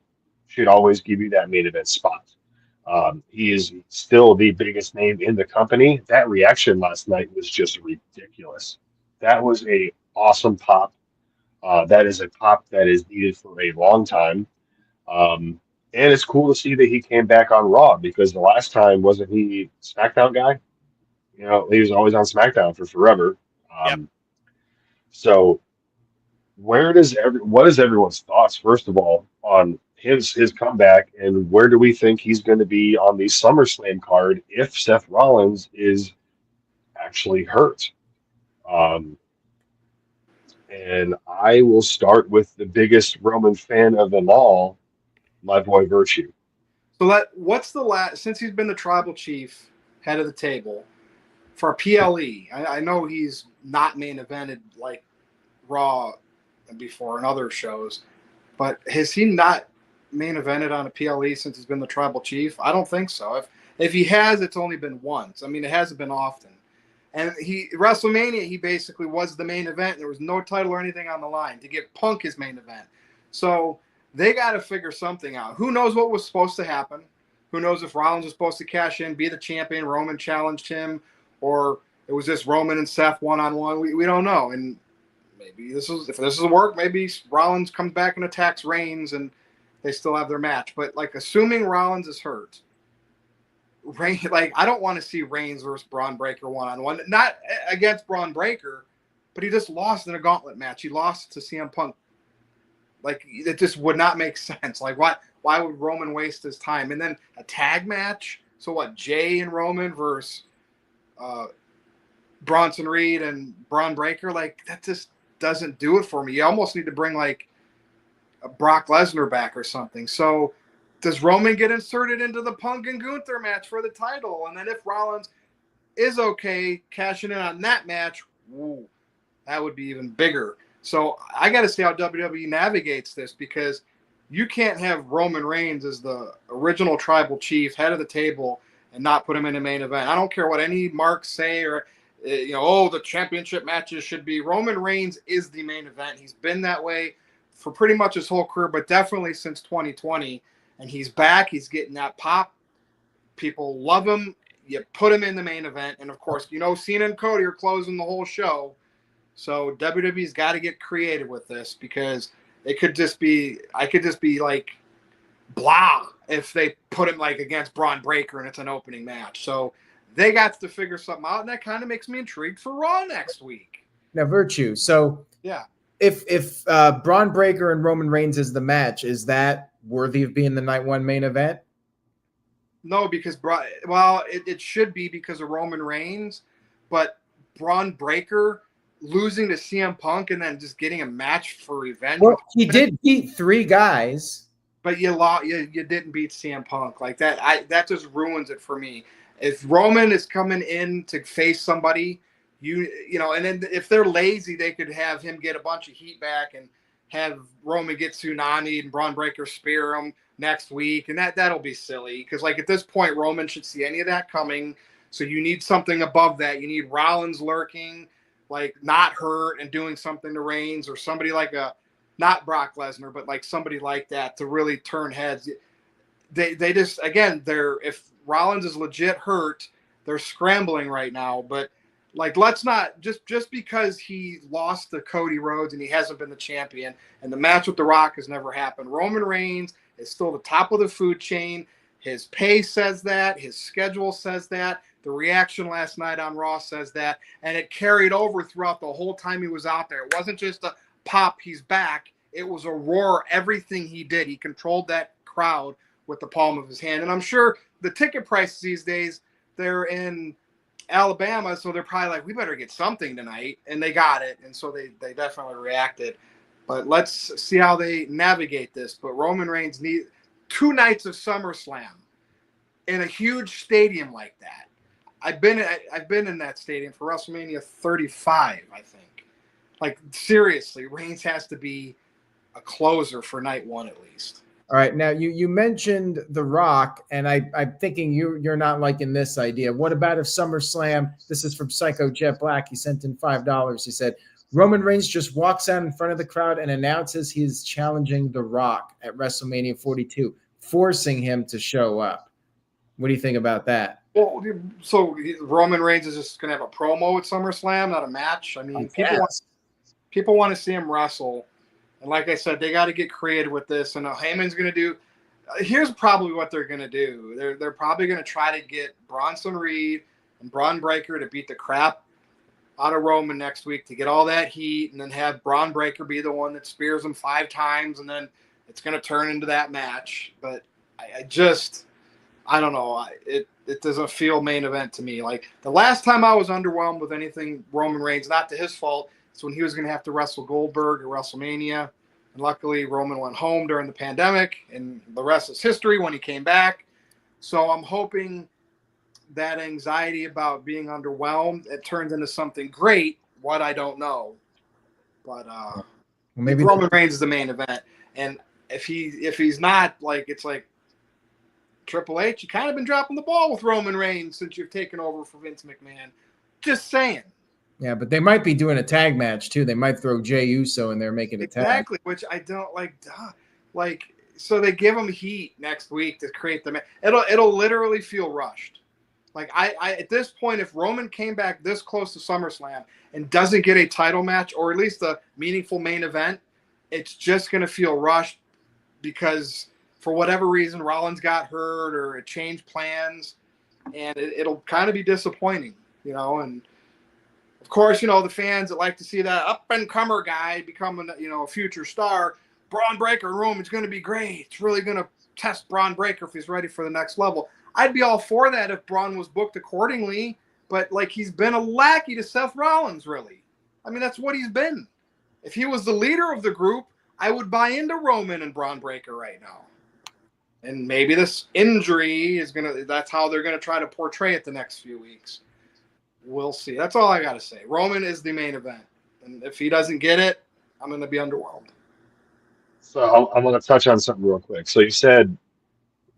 should always give you that main event spot. He is still the biggest name in the company. That reaction last night was just ridiculous. That was a awesome pop. That is a pop that is needed for a long time. And it's cool to see that he came back on Raw because the last time wasn't he SmackDown guy? You know, he was always on SmackDown for forever. Yep. So what is everyone's thoughts, first of all, on his comeback, and where do we think he's going to be on the SummerSlam card if Seth Rollins is actually hurt? And I will start with the biggest Roman fan of them all, my boy Virtue. So what's the last, since he's been the tribal chief, head of the table for PLE? I know he's not main evented like Raw before and other shows, but has he not main evented on a PLE since he's been the tribal chief? I don't think so. If he has, it's only been once. I mean, it hasn't been often. And WrestleMania, he basically was the main event. There was no title or anything on the line to get Punk his main event. So they got to figure something out. Who knows what was supposed to happen? Who knows if Rollins was supposed to cash in, be the champion, Roman challenged him, or it was just Roman and Seth one-on-one. We don't know. And maybe if this is work, maybe Rollins comes back and attacks Reigns and they still have their match. But like, assuming Rollins is hurt, I don't want to see Reigns versus Bronn Breaker one-on-one. Not against Bronn Breaker, but he just lost in a gauntlet match. He lost to CM Punk. Like, it just would not make sense. Like, why would Roman waste his time? And then a tag match? So what, Jay and Roman versus Bronson Reed and Bronn Breaker? Like, that just doesn't do it for me. You almost need to bring, like, a Brock Lesnar back or something. So does Roman get inserted into the Punk and Gunther match for the title? And then if Rollins is okay cashing in on that match, that would be even bigger. So I got to see how WWE navigates this, because you can't have Roman Reigns as the original tribal chief, head of the table, and not put him in the main event. I don't care what any marks say or, the championship matches should be. Roman Reigns is the main event. He's been that way for pretty much his whole career, but definitely since 2020. And he's back. He's getting that pop. People love him. You put him in the main event. And, of course, Cena and Cody are closing the whole show. So WWE's got to get creative with this, because I could just be like, blah, if they put him like against Bronn Breaker and it's an opening match. So they got to figure something out, and that kind of makes me intrigued for Raw next week. Now, Virtue. So yeah, if Bronn Breaker and Roman Reigns is the match, is that worthy of being the night one main event? No, because it should be because of Roman Reigns, but Bronn Breaker losing to CM Punk and then just getting a match for revenge. Well, he did beat 3 guys, but you didn't beat CM Punk like that. That just ruins it for me. If Roman is coming in to face somebody, and then if they're lazy, they could have him get a bunch of heat back and have Roman get tsunami'd and Bronn Breaker spear him next week, and that'll be silly, because like at this point Roman should see any of that coming. So you need something above that. You need Rollins lurking, like not hurt and doing something to Reigns, or somebody like not Brock Lesnar, but like somebody like that to really turn heads. They just, again, if Rollins is legit hurt, they're scrambling right now. But like, let's not just because he lost to Cody Rhodes and he hasn't been the champion, and the match with The Rock has never happened. Roman Reigns is still the top of the food chain. His pace says that. His schedule says that. The reaction last night on Raw says that. And it carried over throughout the whole time he was out there. It wasn't just a pop, he's back. It was a roar, everything he did. He controlled that crowd with the palm of his hand. And I'm sure the ticket prices these days, they're in Alabama, so they're probably like, we better get something tonight. And they got it. And so they definitely reacted. But let's see how they navigate this. But Roman Reigns needs 2 nights of SummerSlam in a huge stadium like that. I've been in that stadium for WrestleMania 35, I think. Like, seriously, Reigns has to be a closer for night 1 at least. All right, now you mentioned The Rock, and I'm thinking you're not liking this idea. What about if SummerSlam? This is from Psycho Jet Black. He sent in $5. He said Roman Reigns just walks out in front of the crowd and announces he's challenging The Rock at WrestleMania 42, forcing him to show up. What do you think about that? Well, so Roman Reigns is just going to have a promo at SummerSlam, not a match. I mean, people want to see him wrestle. And like I said, they got to get creative with this. And Heyman's going to do – here's probably what they're going to do. They're probably going to try to get Bronson Reed and Bronn Breaker to beat the crap out of Roman next week to get all that heat, and then have Bronn Breaker be the one that spears him 5 times, and then it's going to turn into that match. But I don't know. It doesn't feel main event to me. Like, the last time I was underwhelmed with anything Roman Reigns, not to his fault, it's when he was going to have to wrestle Goldberg at WrestleMania. And luckily, Roman went home during the pandemic, and the rest is history when he came back. So I'm hoping that anxiety about being underwhelmed, it turns into something great. What, I don't know. But maybe Roman Reigns is the main event. And if he's not, like, it's like Triple H, you kind of been dropping the ball with Roman Reigns since you've taken over for Vince McMahon. Just saying. Yeah, but they might be doing a tag match too. They might throw Jey Uso in there, making a tag. Exactly, which I don't like. Like, so they give him heat next week to create the match. It'll literally feel rushed. Like, I at this point, if Roman came back this close to SummerSlam and doesn't get a title match or at least a meaningful main event, it's just going to feel rushed because for whatever reason Rollins got hurt or it changed plans, and it'll kind of be disappointing, and of course, the fans that like to see that up-and-comer guy become a future star, Bronn Breaker in Roman's going to be great. It's really going to test Bronn Breaker if he's ready for the next level. I'd be all for that if Bronn was booked accordingly, but, like, he's been a lackey to Seth Rollins, really. I mean, that's what he's been. If he was the leader of the group, I would buy into Roman and Bronn Breaker right now. And maybe this injury that's how they're going to try to portray it the next few weeks. We'll see. That's all I got to say. Roman is the main event. And if he doesn't get it, I'm going to be underwhelmed. So I'm going to touch on something real quick. So you said,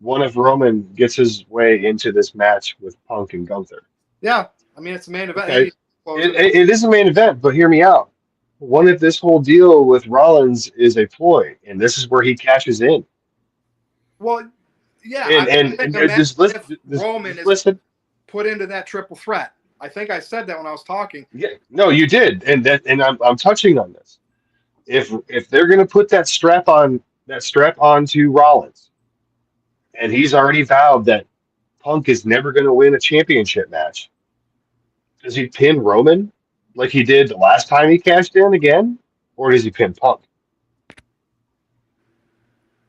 what if Roman gets his way into this match with Punk and Gunther? Yeah. I mean, it's a main event. Okay. It is a main event, but hear me out. What if this whole deal with Rollins is a ploy, and this is where he cashes in? Well, yeah. And just Roman is put into that triple threat. I think I said that when I was talking. Yeah, no, you did, and I'm touching on this. If they're going to put that strap onto Rollins, and he's already vowed that Punk is never going to win a championship match, does he pin Roman like he did the last time he cashed in again, or does he pin Punk?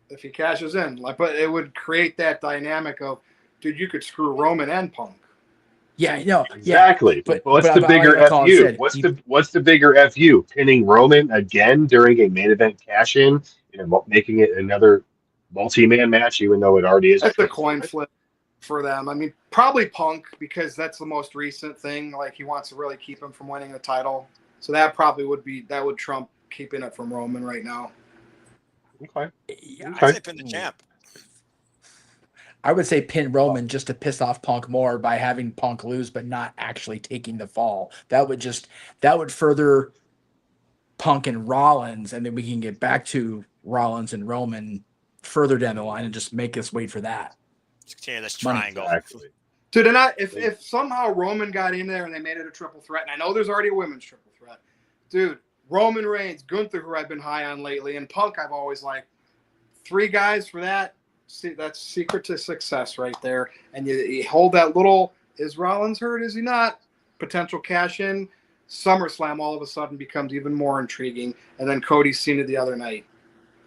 If he cashes in, but it would create that dynamic of, dude, you could screw Roman and Punk. Yeah, no, exactly. Yeah. But what's the bigger FU? What's the bigger FU? Pinning Roman again during a main event cash in, making it another multi-man match, even though it already is. That's a coin flip for them. I mean, probably Punk, because that's the most recent thing. Like, he wants to really keep him from winning the title, so that probably would trump keeping it from Roman right now. Okay. Yeah, I'd say pin the champ. I would say pin Roman just to piss off Punk more by having Punk lose, but not actually taking the fall. That would further Punk and Rollins, and then we can get back to Rollins and Roman further down the line and just make us wait for that. Just continue this triangle. Exactly. Dude, if somehow Roman got in there and they made it a triple threat, and I know there's already a women's triple threat, dude, Roman Reigns, Gunther, who I've been high on lately, and Punk I've always liked. 3 guys for that See, that's secret to success right there. And you hold that little, is Rollins hurt? Is he not? Potential cash in. SummerSlam all of a sudden becomes even more intriguing. And then Cody's seen it the other night.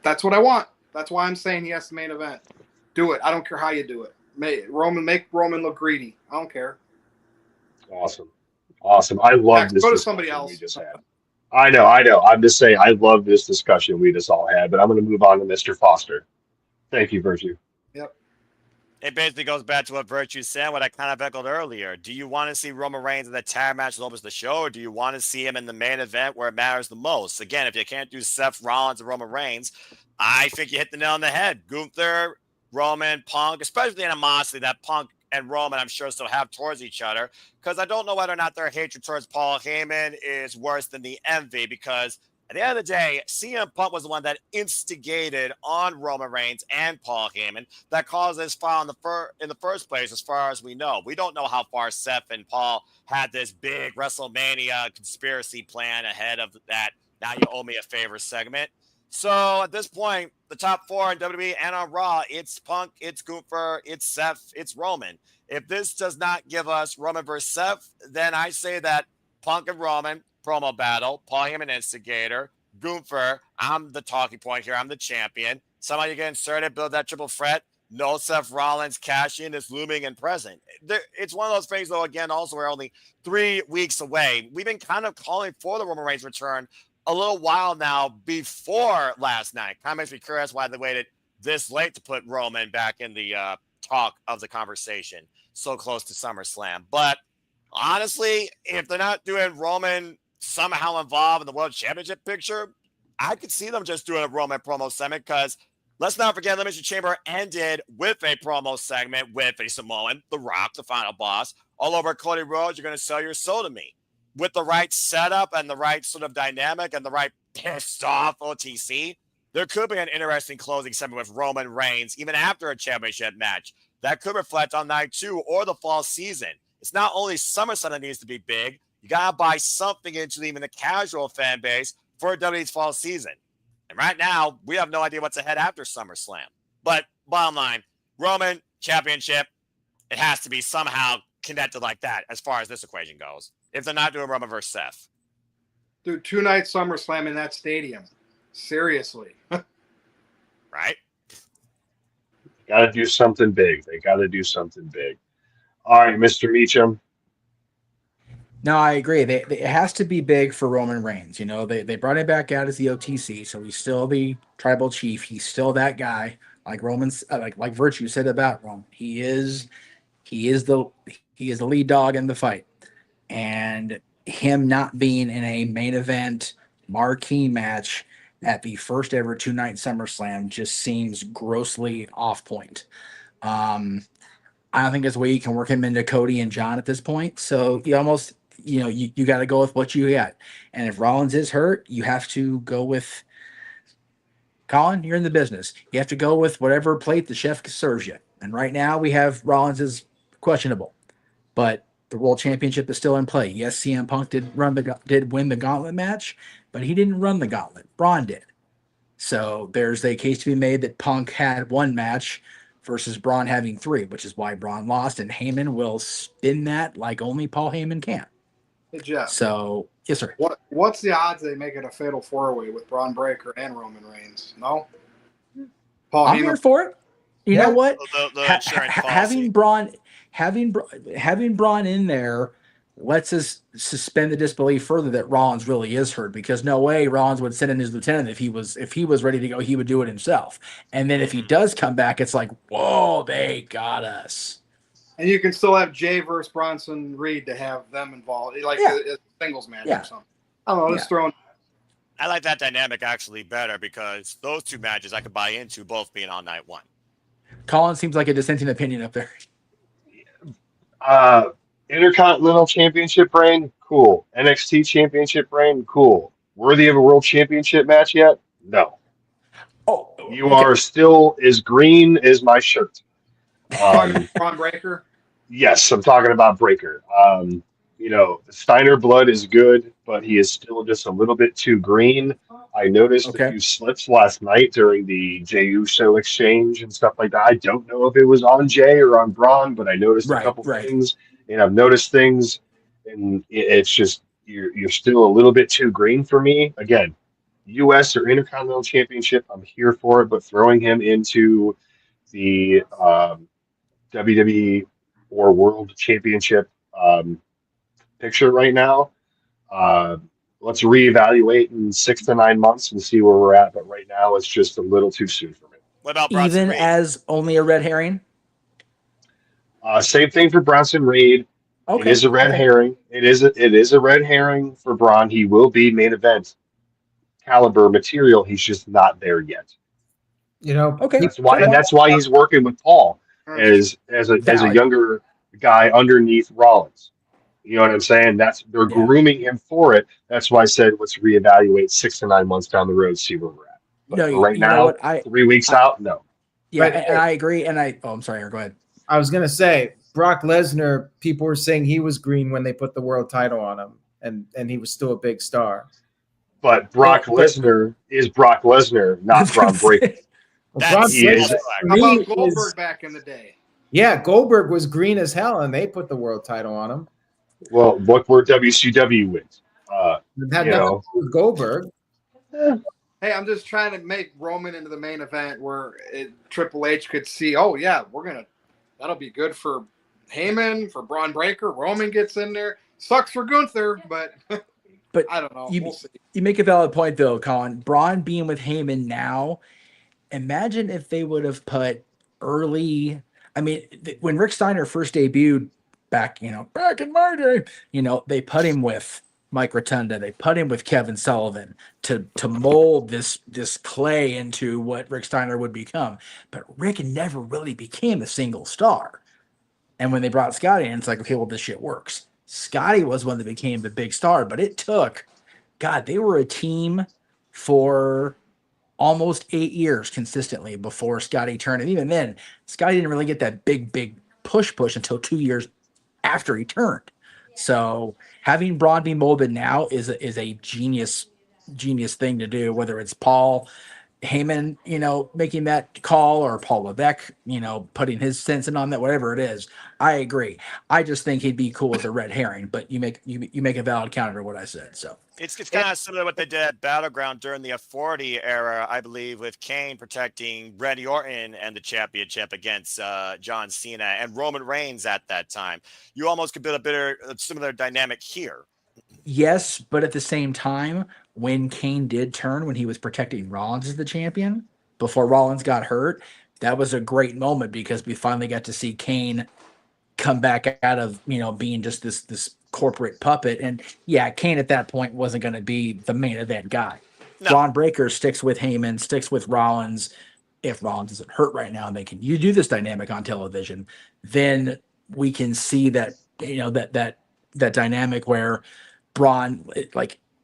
That's what I want. That's why I'm saying he has the main event. Do it. I don't care how you do it. Make Roman look greedy. I don't care. Awesome. I love this Go to discussion somebody else. we just had. I know. I'm just saying I love this discussion we just all had, but I'm going to move on to Mr. Foster. Thank you, Virtue. Yep. It basically goes back to what Virtue said, what I kind of echoed earlier. Do you want to see Roman Reigns in the tag match that opens the show, or do you want to see him in the main event where it matters the most? Again, if you can't do Seth Rollins and Roman Reigns, I think you hit the nail on the head. Gunther, Roman, Punk, especially the animosity that Punk and Roman, I'm sure, still have towards each other, because I don't know whether or not their hatred towards Paul Heyman is worse than the envy, because at the end of the day, CM Punk was the one that instigated on Roman Reigns and Paul Heyman that caused this file in the first place, as far as we know. We don't know how far Seth and Paul had this big WrestleMania conspiracy plan ahead of that "Now You Owe Me a Favor" segment. So at this point, the top four in WWE and on Raw, it's Punk, it's Gunther, it's Seth, it's Roman. If this does not give us Roman versus Seth, then I say that Punk and Roman promo battle, Paul Heyman instigator, Gunther, I'm the talking point here, I'm the champion. Somebody get inserted, build that triple threat. No Seth Rollins cash in is looming and present. It's one of those things, though, again, also we're only 3 weeks away. We've been kind of calling for the Roman Reigns return a little while now before last night. Kind of makes me curious why they waited this late to put Roman back in the talk of the conversation so close to SummerSlam. But honestly, if they're not doing Roman somehow involved in the World Championship picture, I could see them just doing a Roman promo segment, because let's not forget Elimination Chamber ended with a promo segment with a Samoan, The Rock, the final boss, all over Cody Rhodes. You're going to sell your soul to me. With the right setup and the right sort of dynamic and the right pissed off OTC, there could be an interesting closing segment with Roman Reigns, even after a championship match. That could reflect on night 2 or the fall season. It's not only SummerSlam that needs to be big. You got to buy something into even the casual fan base for WWE's fall season. And right now, we have no idea what's ahead after SummerSlam. But bottom line, Roman championship, it has to be somehow connected like that as far as this equation goes, if they're not doing Roman versus Seth. Dude, 2-night SummerSlam in that stadium. Seriously. Right? Got to do something big. They got to do something big. All right, Mr. Meacham. No, I agree. It has to be big for Roman Reigns. You know, they brought him back out as the OTC, so he's still the tribal chief. He's still that guy, like Roman's, like Virtue said about Roman. He is the lead dog in the fight, and him not being in a main event marquee match at the first ever 2-night SummerSlam just seems grossly off point. I don't think there's a way you can work him into Cody and John at this point. So you almost, you got to go with what you got. And if Rollins is hurt, you have to go with Colin. You're in the business. You have to go with whatever plate the chef serves you. And right now we have Rollins is questionable, but the World Championship is still in play. Yes, CM Punk did win the gauntlet match, but he didn't run the gauntlet. Braun did. So there's a case to be made that Punk had 1 match versus Braun having 3, which is why Braun lost, and Heyman will spin that like only Paul Heyman can. Hey, Jeff. So, yes, sir. What's the odds they make it a fatal 4-way with Bronn Breaker and Roman Reigns? No? I'm here for it. You know what? Having Braun in there lets us suspend the disbelief further that Rollins really is hurt, because no way Rollins would send in his lieutenant if he was ready to go. He would do it himself. And then if he does come back, it's like, whoa, they got us. And you can still have Jay versus Bronson Reed to have them involved, like a singles match or something. I don't know. Just throwing. I like that dynamic actually better, because those 2 matches I could buy into both being on night 1. Colin seems like a dissenting opinion up there. Intercontinental Championship reign, cool. NXT Championship reign, cool. Worthy of a World Championship match yet? No. Oh, you are still as green as my shirt. Bronn Breaker? Yes, I'm talking about Breaker. Steiner Blood is good, but he is still just a little bit too green. I noticed a few slips last night during the Jey Uso exchange and stuff like that. I don't know if it was on Jey or on Braun, but I noticed a couple things, and I've noticed things, and it's just you're still a little bit too green for me. Again, U.S. or Intercontinental Championship, I'm here for it, but throwing him into the WWE or World Championship picture right now. Let's reevaluate in 6 to 9 months and see where we're at. But right now, it's just a little too soon for me. What about Bronson Even Reed? as only a red herring? Same thing for Bronson Reed. Okay. It is a red herring. It is a red herring for Braun. He will be main event caliber material. He's just not there yet. That's why he's working with Paul as a younger guy underneath Rollins. You know what I'm saying? They're grooming him for it. That's why I said let's reevaluate 6 to 9 months down the road, see where we're at. But for right now, 3 weeks out, no. Yeah, and I agree. And I'm sorry, Aaron, go ahead. I was gonna say Brock Lesnar. People were saying he was green when they put the world title on him, and he was still a big star. But Brock Lesnar is Brock Lesnar, not Bronn Breaker. How about Goldberg back in the day? Yeah, Goldberg was green as hell, and they put the world title on him. Well, look where WCW went. That nothing with Goldberg. Hey, I'm just trying to make Roman into the main event where Triple H could see, oh, yeah, that'll be good for Heyman, for Bronn Breaker. Roman gets in there. Sucks for Gunther, but I don't know. We'll see. You make a valid point, though, Colin. Braun being with Heyman now, imagine if they would have put early – I mean, when Rick Steiner first debuted back in my day, they put him with Mike Rotunda. They put him with Kevin Sullivan to mold this clay into what Rick Steiner would become. But Rick never really became a single star. And when they brought Scotty in, it's like, okay, well, this shit works. Scotty was one that became the big star, but it took – God, they were a team for almost 8 years consistently before Scotty turned. And even then, Scotty didn't really get that big push until 2 years after he turned. So having Braun be molded now is a genius thing to do, whether it's Paul Heyman, making that call, or Paul Levesque, putting his sense in on that, whatever it is. I agree. I just think he'd be cool as a red herring, but you make a valid counter to what I said. So it's kind of similar to what they did at Battleground during the authority era, I believe, with Kane protecting Randy Orton and the championship against John Cena and Roman Reigns at that time. You almost could build a similar dynamic here. Yes, but at the same time, when Kane did turn, when he was protecting Rollins as the champion before Rollins got hurt, that was a great moment because we finally got to see Kane come back out of being just this corporate puppet. And yeah, Kane at that point wasn't going to be the main event guy. No. Bronn Breaker sticks with Heyman, sticks with Rollins. If Rollins isn't hurt right now and you do this dynamic on television, then we can see that that dynamic where Braun,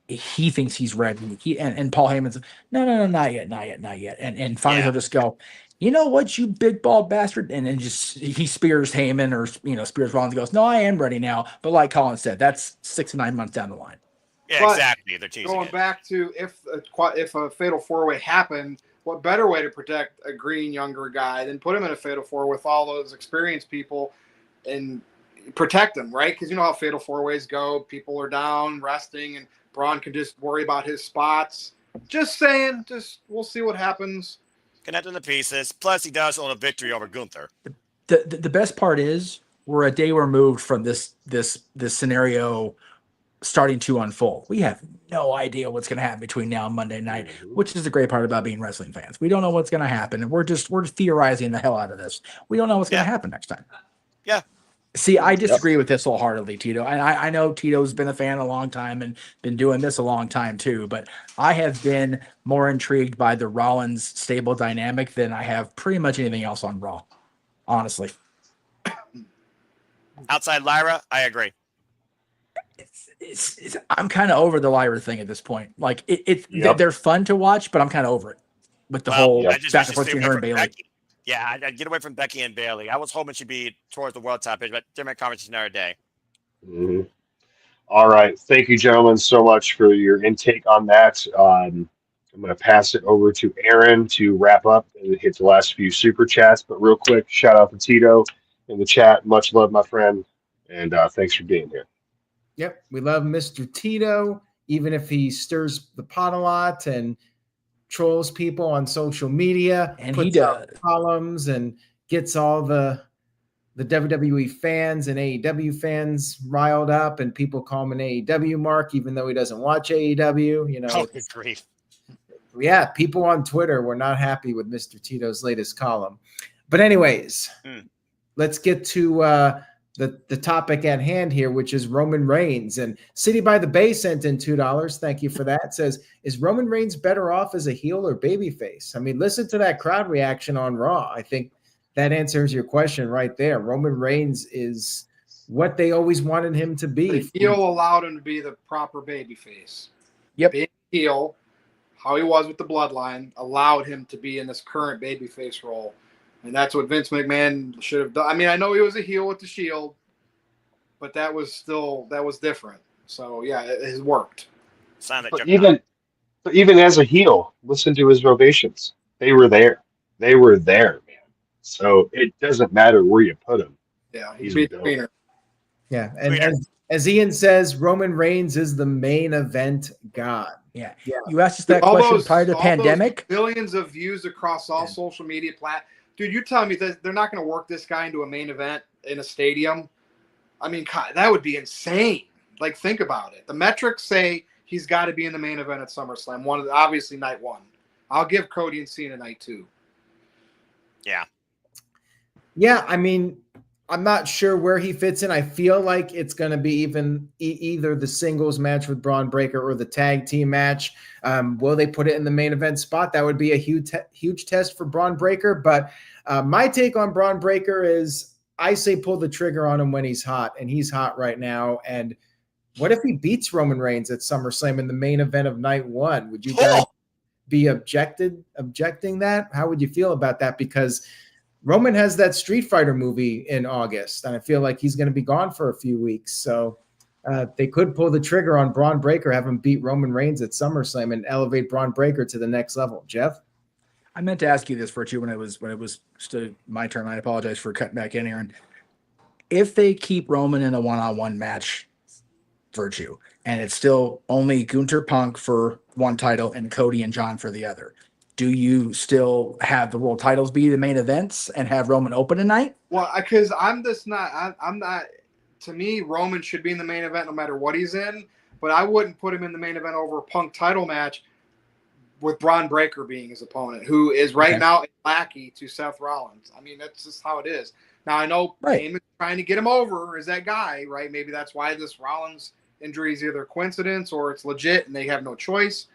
he thinks he's ready. And Paul Heyman's no, not yet. And finally he'll just go, you know what, you big bald bastard, and then just he spears Heyman or spears Rollins and goes, no, I am ready now. But like Colin said, that's 6 to 9 months down the line. Yeah, but exactly. They're teasing going back to if a fatal 4-way happened, what better way to protect a green younger guy than put him in a fatal 4 with all those experienced people and protect him, right? Because you know how fatal 4-ways go. People are down, resting, and Braun can just worry about his spots. Just saying, we'll see what happens. Connecting the pieces. Plus, he does own a victory over Gunther. The best part is we're a day removed from this scenario starting to unfold. We have no idea what's going to happen between now and Monday night, which is the great part about being wrestling fans. We don't know what's going to happen, and we're theorizing the hell out of this. We don't know what's going to happen next time. Yeah. See, I disagree with this wholeheartedly, Tito. And I know Tito's been a fan a long time and been doing this a long time too, but I have been more intrigued by the Rollins stable dynamic than I have pretty much anything else on Raw, honestly. Outside Lyra, I agree. I'm kind of over the Lyra thing at this point. Like they're fun to watch, but I'm kind of over it with the whole back and forth between her and Bayley. Yeah, I'd get away from Becky and Bayley. I was hoping she'd be towards the world top page, but different conversation another day. Mm-hmm. All right. Thank you, gentlemen, so much for your intake on that. I'm going to pass it over to Aaron to wrap up and hit the last few super chats. But real quick, shout out to Tito in the chat. Much love, my friend. And thanks for being here. Yep. We love Mr. Tito, even if he stirs the pot a lot and trolls people on social media, And puts he does out columns and gets all the WWE fans and AEW fans riled up, and people call him an AEW mark, even though he doesn't watch AEW. You know, Oh, good grief. Yeah, people on Twitter were not happy with Mr. Tito's latest column. But anyways, let's get to the topic at hand here, which is Roman Reigns. And City by the Bay sent in $2. Thank you for that. It says, is Roman Reigns better off as a heel or babyface? I mean, listen to that crowd reaction on Raw. I think that answers your question right there. Roman Reigns is what they always wanted him to be. The heel allowed him to be the proper babyface. Yep. Being heel, how he was with the bloodline, allowed him to be in this current babyface role. And that's what Vince McMahon should have done. I mean, I know he was a heel with the Shield, but that was different. So, yeah, it has worked. But even as a heel, listen to his ovations. They were there. They were there, man. So it doesn't matter where you put him. Yeah, he's a tweener. Yeah, and as Ian says, Roman Reigns is the main event god. Yeah. You asked us that question prior to the pandemic. Billions of views across all social media platforms. Dude, you're telling me that they're not going to work this guy into a main event in a stadium? I mean, that would be insane. Like, think about it. The metrics say he's got to be in the main event at SummerSlam. Obviously, night one. I'll give Cody and Cena night two. Yeah. Yeah, I mean, I'm not sure where he fits in. I feel like it's going to be either the singles match with Bronn Breaker or the tag team match. Will they put it in the main event spot? That would be a huge test for Bronn Breaker. But my take on Bronn Breaker is I say pull the trigger on him when he's hot, and he's hot right now. And what if he beats Roman Reigns at SummerSlam in the main event of night one? Would you guys be objecting that? How would you feel about that? Because Roman has that Street Fighter movie in August, and I feel like he's going to be gone for a few weeks. So they could pull the trigger on Bronn Breaker, have him beat Roman Reigns at SummerSlam, and elevate Bronn Breaker to the next level. Jeff? I meant to ask you this, Virtue, when it was still my turn. I apologize for cutting back in here. And if they keep Roman in a one-on-one match, Virtue, and it's still only Gunther Punk for one title and Cody and John for the other, do you still have the world titles be the main events and have Roman open tonight? Well, because I'm not. To me, Roman should be in the main event no matter what he's in, but I wouldn't put him in the main event over a Punk title match with Bronn Breaker being his opponent, who is right now a lackey to Seth Rollins. I mean, that's just how it is. Now, I know Heyman's trying to get him over as that guy, right? Maybe that's why this Rollins injury is either coincidence or it's legit and they have no choice.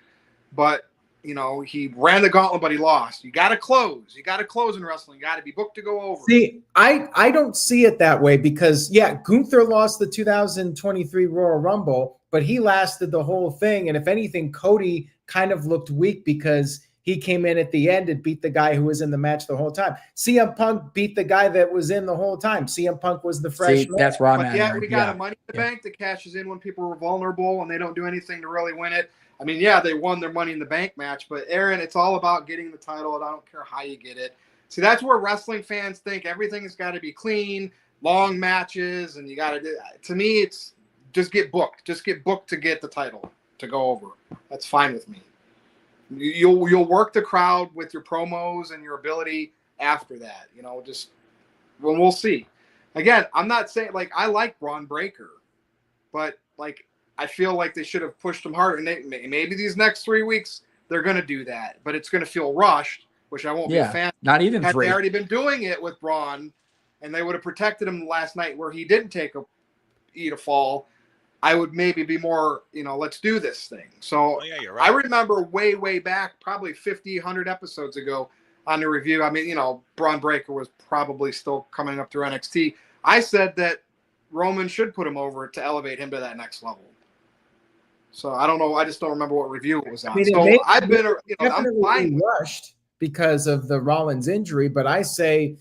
But, you know, he ran the gauntlet, but he lost. You got to close. You got to close in wrestling. You got to be booked to go over. See, I don't see it that way because, Gunther lost the 2023 Royal Rumble, but he lasted the whole thing. And if anything, Cody kind of looked weak because he came in at the end and beat the guy who was in the match the whole time. CM Punk beat the guy that was in the whole time. CM Punk was the freshman. That's where I'm at. Yeah, we got a Money in the Bank that cashes in when people were vulnerable and they don't do anything to really win it. I mean, they won their Money in the Bank match, but Aaron, it's all about getting the title, and I don't care how you get it. See, that's where wrestling fans think everything has got to be clean, long matches, and you got to do that. To me, it's just get booked. Just get booked to get the title to go over. That's fine with me. You'll work the crowd with your promos and your ability after that. You know, just when we'll see. Again, I'm not saying I like Bronn Breaker, but I feel like they should have pushed him harder. And maybe these next 3 weeks they're going to do that, but it's going to feel rushed, which I won't be a fan. Not even Had 3. they already been doing it with Braun, and they would have protected him last night where he didn't eat a fall, I would maybe be more, let's do this thing. So you're right. I remember way back, probably 50, 100 episodes ago on the review. I mean, Bronn Breaker was probably still coming up through NXT. I said that Roman should put him over to elevate him to that next level. So I don't know. I just don't remember what review it was on. I've been, I'm fine. Rushed because of the Rollins injury, but I say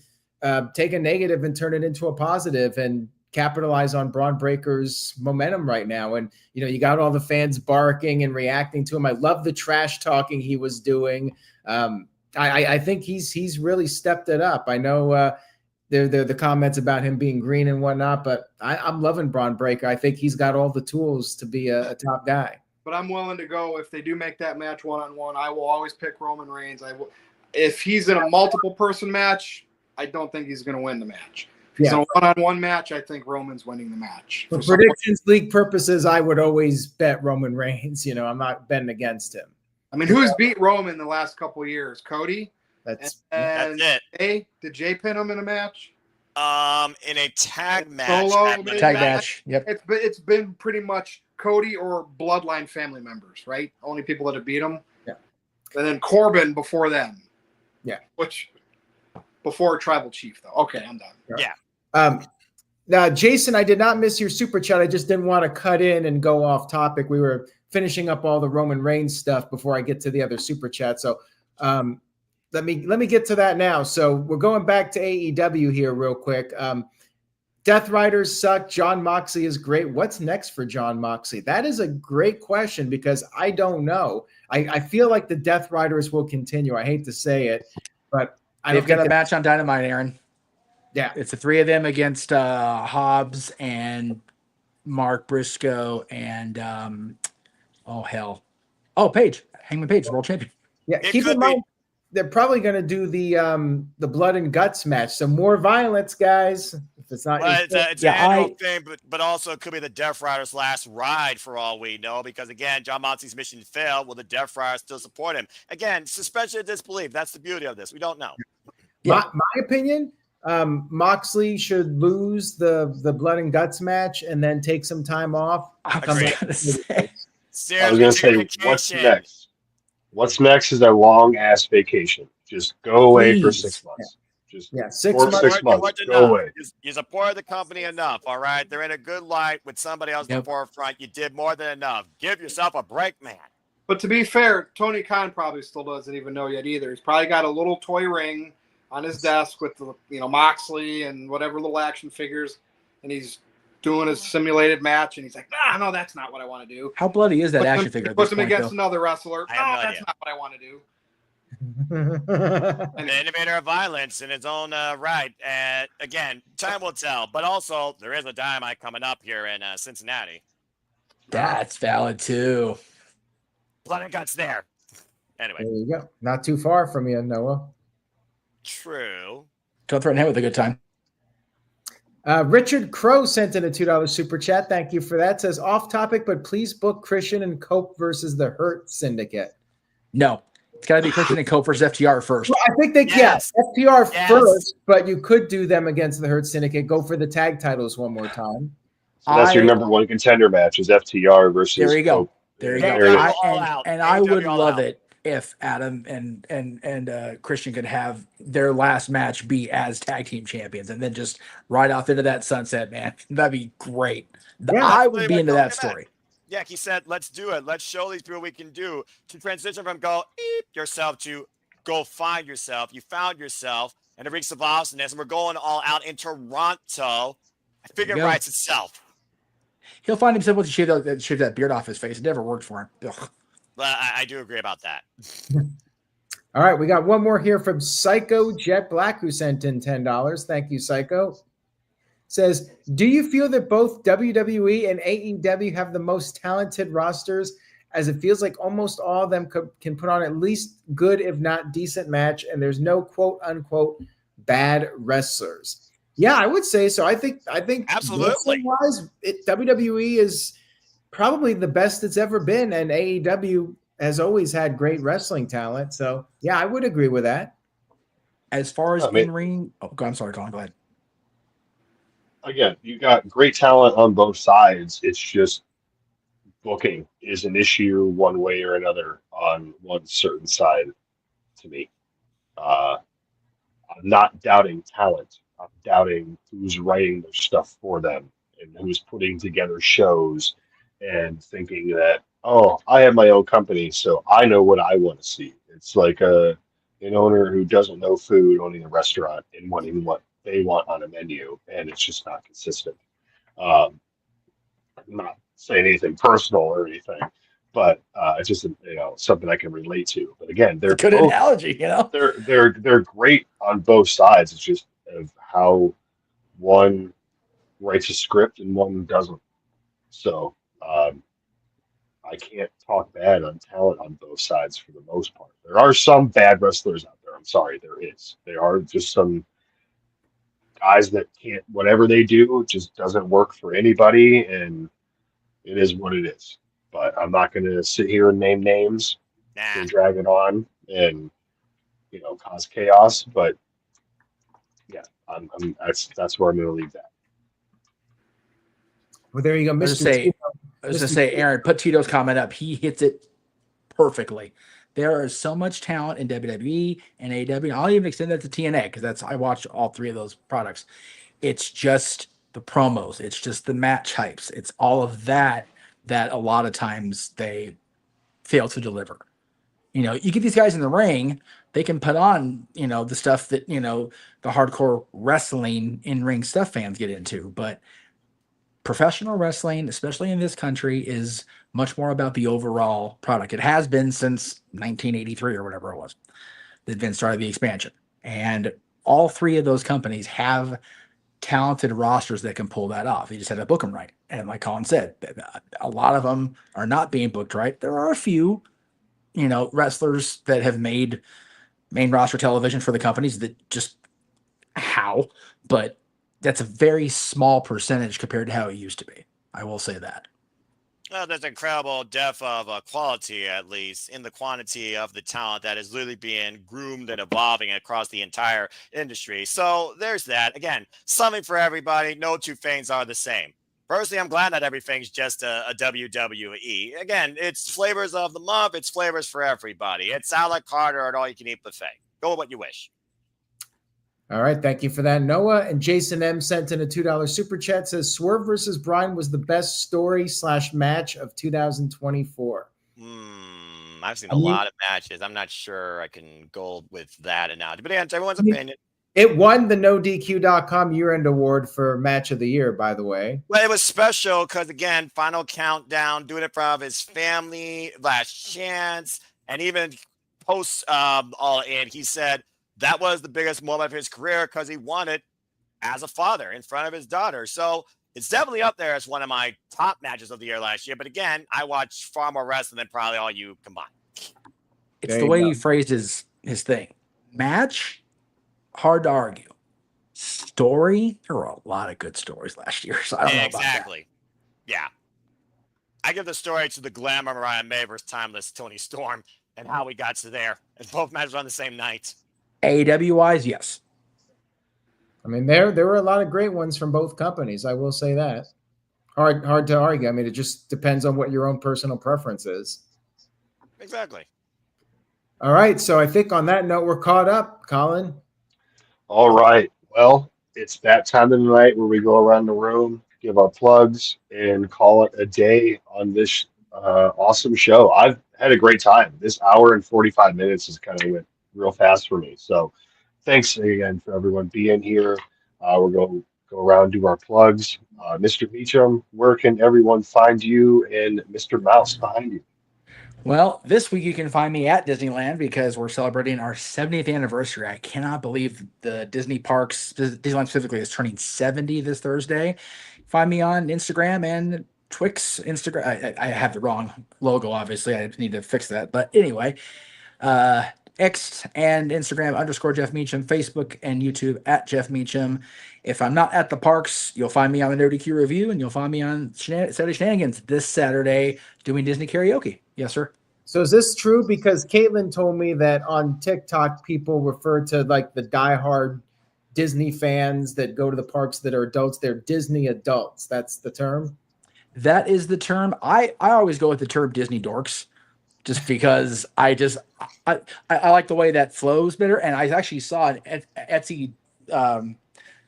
take a negative and turn it into a positive and capitalize on Bronn Breaker's momentum right now. And, you got all the fans barking and reacting to him. I love the trash talking he was doing. I think he's really stepped it up. I know the comments about him being green and whatnot, but I'm loving Bronn Breaker. I think he's got all the tools to be a top guy. But I'm willing to go if they do make that match one-on-one. I will always pick Roman Reigns. If he's in a multiple-person match, I don't think he's going to win the match. If he's in a one-on-one match, I think Roman's winning the match. For predictions league purposes, I would always bet Roman Reigns. I'm not betting against him. I mean, who's beat Roman the last couple of years? Cody? That's it. Did Jay pin him in a match? In a tag match. Solo tag match. Yep. It's been pretty much Cody or Bloodline family members, right? Only people that have beat him. Yeah. And then Corbin before them. Yeah. Which before Tribal Chief, though. Okay, I'm done. Yeah. Now, Jason, I did not miss your super chat. I just didn't want to cut in and go off topic. We were finishing up all the Roman Reigns stuff before I get to the other super chat. So let me get to that now. So we're going back to AEW here real quick. Death Riders suck. John Moxley is great. What's next for John Moxley? That is a great question because I don't know. I feel like the Death Riders will continue. I hate to say it, but they've got a match on Dynamite, Aaron. Yeah. It's the three of them against Hobbs and Mark Briscoe and Page. Hangman Page, world champion. Yeah, keep in mind they're probably going to do the blood and guts match. So more violence, guys. If it's not, it's an annual thing, but also it could be the Death Riders' last ride for all we know. Because again, John Moxley's mission failed. Will the Death Riders still support him? Again, suspension of disbelief. That's the beauty of this. We don't know. My opinion. Moxley should lose the blood and guts match and then take some time off. I was going to say, what's next? What's next is a long ass vacation. Just go away for 6 months. Just 6 months. 6 months. Go away. You supported the company enough. All right, they're in a good light with somebody else in the forefront. You did more than enough. Give yourself a break, man. But to be fair, Tony Khan probably still doesn't even know yet either. He's probably got a little toy ring on his desk with the Moxley and whatever little action figures, and he's doing a simulated match, and he's like, no, that's not what I want to do. How bloody is that action figure? Puts him against another wrestler. That's not what I want to do. An innovator of violence in his own right. And again, time will tell. But also, there is a Dynamite coming up here in Cincinnati. That's valid too. Blood and guts there. Anyway, there you go. Not too far from you, Noah. True. Don't threaten him with a good time. Richard Crow sent in a $2 super chat. Thank you for that. Says off topic, but please book Christian and Cope versus the Hurt Syndicate. No, it's got to be Christian and Cope versus FTR first. Well, I think they FTR first, but you could do them against the Hurt Syndicate. Go for the tag titles one more time. So that's your number one contender match is FTR versus. There you go. Cope. There you go. I would love it if Adam and Christian could have their last match be as tag team champions and then just ride off into that sunset, man. That'd be great. I would be into that story. Yeah, he said, let's do it. Let's show these people what we can do to transition from go yourself to go find yourself. You found yourself and it reached the awesomeness, and we're going all out in Toronto. I figure it writes itself. He'll find himself with to shave that beard off his face. It never worked for him. Ugh. Well, I do agree about that. All right, we got one more here from Psycho Jet Black, who sent in $10. Thank you, Psycho. Says, do you feel that both WWE and AEW have the most talented rosters, as it feels like almost all of them can put on at least good, if not decent match, and there's no quote-unquote bad wrestlers? Yeah, I would say so. I think absolutely. Wise, WWE is probably the best it's ever been, and AEW has always had great wrestling talent. So, yeah, I would agree with that. As far as in-ring... Oh, I'm sorry, Colin, go ahead. Again, you got great talent on both sides. It's just booking is an issue one way or another on one certain side to me. I'm not doubting talent. I'm doubting who's writing their stuff for them and who's putting together shows and thinking that, oh, I have my own company, so I know what I want to see. It's like an owner who doesn't know food owning a restaurant and wanting what they want on a menu, and it's just not consistent. I'm not saying anything personal or anything, but it's just something I can relate to. But again, It's a good analogy, you know. They're great on both sides. It's just of how one writes a script and one doesn't. So I can't talk bad on talent on both sides for the most part. There are some bad wrestlers out there. I'm sorry, there is. There are just some guys that can't, whatever they do, it just doesn't work for anybody, and it is what it is. But I'm not going to sit here and name names and drag it on and cause chaos. But yeah, that's where I'm going to leave that. Well, there you go, Mr. I was going to say, Aaron, put Tito's comment up. He hits it perfectly. There is so much talent in WWE and AEW. I'll even extend that to TNA because I watch all three of those products. It's just the promos. It's just the match hypes. It's all of that a lot of times they fail to deliver. You get these guys in the ring, they can put on, the stuff that, the hardcore wrestling in-ring stuff fans get into. But professional wrestling, especially in this country, is much more about the overall product. It has been since 1983 or whatever it was that Vince started the expansion. And all three of those companies have talented rosters that can pull that off. You just have to book them right. And like Colin said, a lot of them are not being booked right. There are a few, wrestlers that have made main roster television for the companies that just but that's a very small percentage compared to how it used to be. I will say that. Well, there's incredible depth of quality, at least, in the quantity of the talent that is literally being groomed and evolving across the entire industry. So there's that. Again, something for everybody. No two things are the same. Personally, I'm glad that everything's just a WWE. Again, it's flavors of the month. It's flavors for everybody. It's a la carte or an all-you-can-eat buffet. Go with what you wish. All right, thank you for that, Noah. And Jason M sent in a $2 super chat, says Swerve versus Bryan was the best story/match of 2024. I've seen a lot of matches. I'm not sure I can go with that analogy, but it's everyone's opinion. It won the NoDQ.com year-end award for match of the year, by the way. Well, it was special because, again, final countdown, doing it for his family, last chance, and even post All In, he said that was the biggest moment of his career because he won it as a father in front of his daughter. So it's definitely up there as one of my top matches of the year last year. But again, I watched far more wrestling than probably all you combined. It's the way he phrased his thing. Match, hard to argue. Story, there were a lot of good stories last year. So I don't know about that. Exactly. Yeah. I give the story to the glamour Mariah May versus Timeless Tony Storm and how we got to there. And both matches were on the same night. AEW wise, yes. I mean, there were a lot of great ones from both companies. I will say that. Hard to argue. I mean, it just depends on what your own personal preference is. Exactly. All right. So I think on that note, we're caught up, Colin. All right. Well, it's that time of the night where we go around the room, give our plugs, and call it a day on this awesome show. I've had a great time. This hour and 45 minutes has kind of went real fast for me. So thanks again for everyone being here. We're going to go around, do our plugs. Mr. Meacham, where can everyone find you and Mr. Mouse behind you? Well, this week you can find me at Disneyland because we're celebrating our 70th anniversary. I cannot believe the Disney parks, Disneyland specifically, is turning 70 this Thursday. Find me on Instagram and Twix. Instagram. I have the wrong logo, obviously. I need to fix that. But anyway, X and Instagram _Jeff Meacham, Facebook and YouTube at Jeff Meacham. If I'm not at the parks, you'll find me on the NoDQ Review, and you'll find me on Saturday Shenanigans this Saturday doing Disney karaoke. Yes, sir. So is this true? Because Caitlin told me that on TikTok, people refer to like the diehard Disney fans that go to the parks that are adults. They're Disney adults. That's the term? That is the term. I always go with the term Disney dorks. Just because I like the way that flows better. And I actually saw an Etsy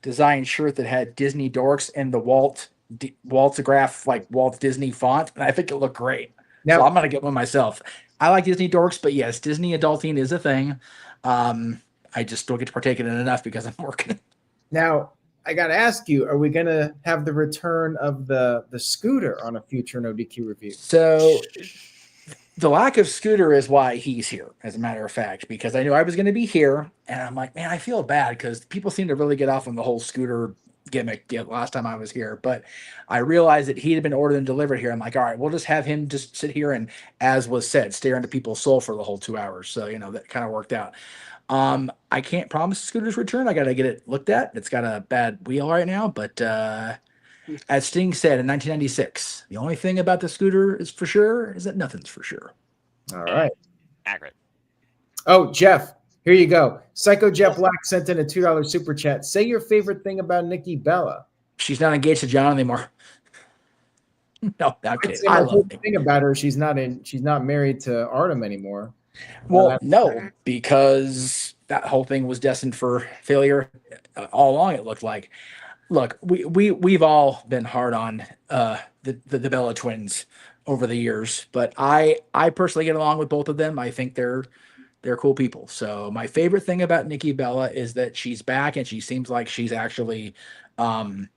design shirt that had Disney dorks and the Waltograph, like Walt Disney font. And I think it looked great. Now, so I'm going to get one myself. I like Disney dorks, but yes, Disney adulting is a thing. I just don't get to partake in it enough because I'm working. Now, I got to ask you, are we going to have the return of the Scooter on a future NoDQ review? So the lack of Scooter is why he's here, as a matter of fact, because I knew I was going to be here, and I'm like, man, I feel bad because people seem to really get off on the whole Scooter gimmick last time I was here. But I realized that he had been ordered and delivered here. I'm like, all right, we'll just have him just sit here and, as was said, stare into people's soul for the whole 2 hours. So, that kind of worked out. I can't promise Scooter's return. I got to get it looked at. It's got a bad wheel right now, but as Sting said in 1996, the only thing about the Scooter is for sure is that nothing's for sure. All right. Accurate. Oh, Jeff, here you go. Psycho Jeff Black sent in a $2 super chat. Say your favorite thing about Nikki Bella. She's not engaged to John anymore. No, I'm kidding. I love the thing about her. She's not married to Artem anymore. Well, no, because that whole thing was destined for failure all along. It looked like. Look, we've all been hard on the Bella twins over the years, but I personally get along with both of them. I think they're cool people. So my favorite thing about Nikki Bella is that she's back and she seems like she's actually more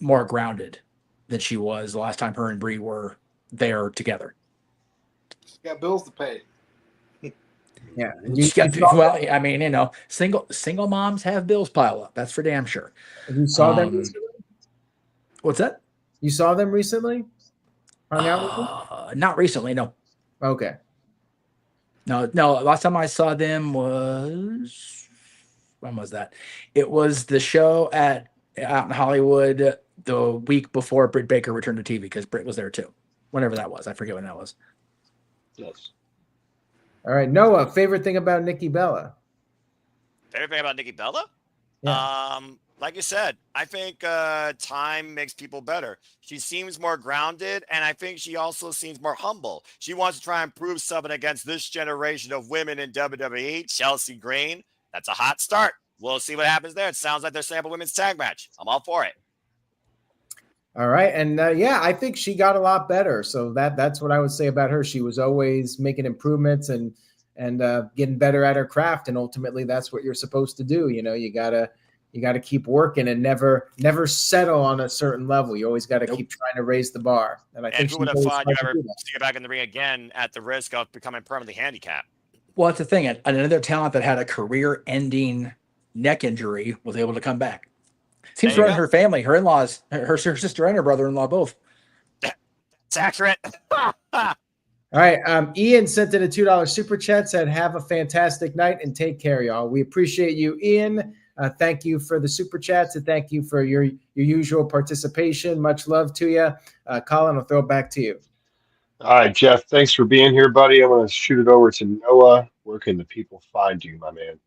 grounded than she was the last time her and Brie were there together. She's got bills to pay. Yeah. Well, I mean, single moms have bills pile up. That's for damn sure. You saw them recently? What's that? You saw them recently? Hung out with them? Not recently, no. Okay. No. Last time I saw them was, when was that? It was the show out in Hollywood the week before Britt Baker returned to TV, because Britt was there too. Whenever that was, I forget when that was. Yes. All right, Noah. Favorite thing about Nikki Bella? Favorite thing about Nikki Bella? Yeah. Like you said, I think time makes people better. She seems more grounded, and I think she also seems more humble. She wants to try and prove something against this generation of women in WWE. Chelsea Green, that's a hot start. We'll see what happens there. It sounds like they're setting up a women's tag match. I'm all for it. All right, and I think she got a lot better. So that's what I would say about her. She was always making improvements and getting better at her craft, and ultimately that's what you're supposed to do. You gotta keep working and never settle on a certain level. You always got to keep trying to raise the bar. And I think who would have thought you ever see her back in the ring again at the risk of becoming permanently handicapped? Well, that's the thing. Another talent that had a career-ending neck injury was able to come back. Seems to run her family, her in-laws, her sister and her brother-in-law both. It's accurate. All right. Ian sent in a $2 super chat, said, have a fantastic night and take care, y'all. We appreciate you, Ian. Thank you for the super chats, and thank you for your usual participation. Much love to you. Colin, I'll throw it back to you. All right, Jeff, thanks for being here, buddy. I'm going to shoot it over to Noah. Where can the people find you, my man?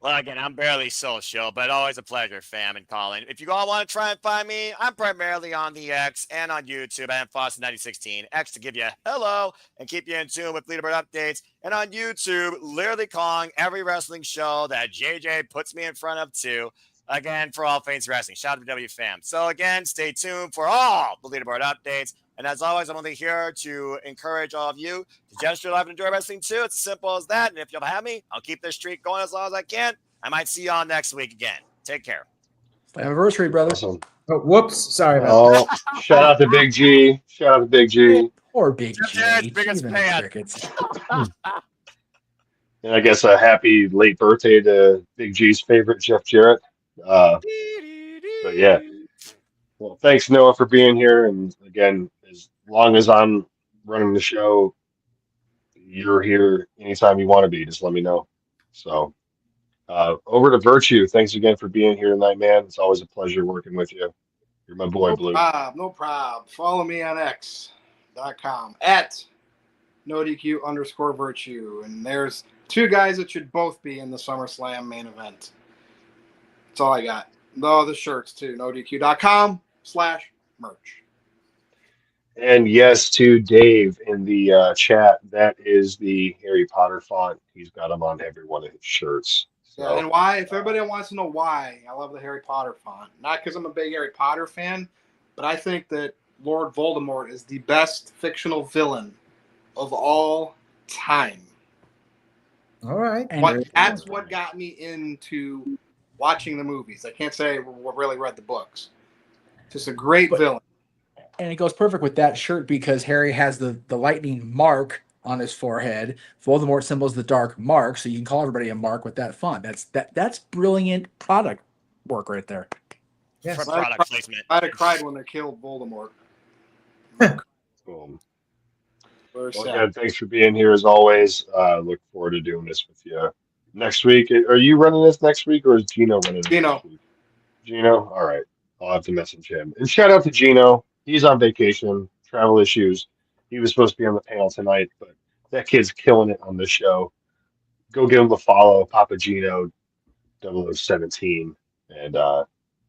Well, again, I'm barely social, but always a pleasure, fam and Colin. If you all want to try and find me, I'm primarily on the X and on YouTube. I am Foster9016. X to give you a hello and keep you in tune with leaderboard updates. And on YouTube, literally calling every wrestling show that JJ puts me in front of too. Again, for all things wrestling. Shout out to W fam. So again, stay tuned for all the leaderboard updates. And as always, I'm only here to encourage all of you to just your life and enjoy wrestling too. It's as simple as that. And if you'll have me, I'll keep this streak going as long as I can. I might see you on next week again. Take care. Anniversary, brother. Awesome. Oh, whoops. Sorry about that. Shout out to Big G. Shout out to Big G. Or Big G. Biggest fan. And I guess a happy late birthday to Big G's favorite, Jeff Jarrett. But yeah. Well, thanks, Noah, for being here. And again, as long as I'm running the show, you're here anytime you want to be. Just let me know. So over to Virtue. Thanks again for being here tonight, man. It's always a pleasure working with you. You're my boy, Blue. No problem. Follow me on X.com at NoDQ_Virtue. And there's two guys that should both be in the SummerSlam main event. That's all I got. No, the shirts too. NoDQ.com/merch. And yes, to Dave in the chat, that is the Harry Potter font. He's got them on every one of his shirts. So, yeah, and why? If everybody wants to know why, I love the Harry Potter font. Not because I'm a big Harry Potter fan, but I think that Lord Voldemort is the best fictional villain of all time. All right. That's what got me into watching the movies. I can't say I really read the books. Just a great villain. And it goes perfect with that shirt because Harry has the lightning mark on his forehead. Voldemort symbols the dark mark, so you can call everybody a mark with that font. That's brilliant product work right there. Yes. For product placement. I'd have cried when they killed Voldemort. Boom. Very Well, sad. again, thanks for being here as always. Look forward to doing this with you next week. Are you running this next week, or is Gino running this Gino. next week? Gino? All right. I'll have to message him. And shout out to Gino. He's on vacation, travel issues. He was supposed to be on the panel tonight, but that kid's killing it on this show. Go give him a follow, Papa Gino 0017. And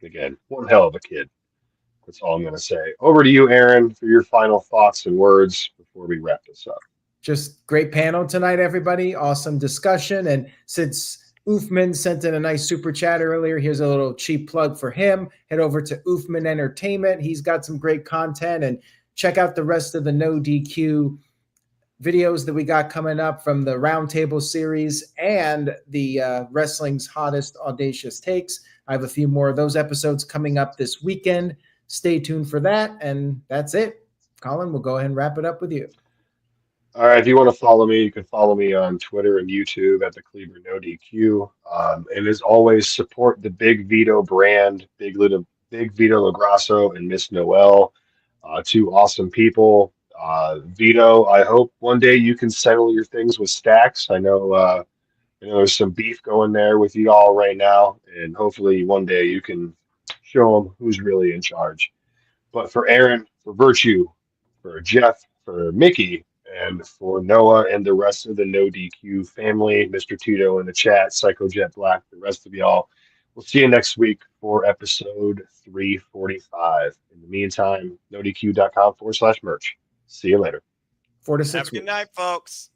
again, one hell of a kid. That's all I'm going to say. Over to you, Aaron, for your final thoughts and words before we wrap this up. Just great panel tonight, everybody. Awesome discussion. And since Oofman sent in a nice super chat earlier, here's a little cheap plug for him. Head over to Oofman Entertainment. He's got some great content. And check out the rest of the No DQ videos that we got coming up from the Roundtable series and the Wrestling's Hottest Audacious Takes. I have a few more of those episodes coming up this weekend. Stay tuned for that. And that's it. Colin, we'll go ahead and wrap it up with you. All right, if you want to follow me, you can follow me on Twitter and YouTube at the Cleveland NoDQ. And as always, support the Big Vito brand, Big Vito Lagrasso and Miss Noel, two awesome people. Vito, I hope one day you can settle your things with Stacks. I know there's some beef going there with you all right now, and hopefully one day you can show them who's really in charge. But for Aaron, for Virtue, for Jeff, for Mickey, and for Noah and the rest of the No DQ family, Mr. Tito in the chat, Psycho Jet Black, the rest of y'all, we'll see you next week for episode 345. In the meantime, nodq.com/merch. See you later. 4 to 6 Have a good night, folks.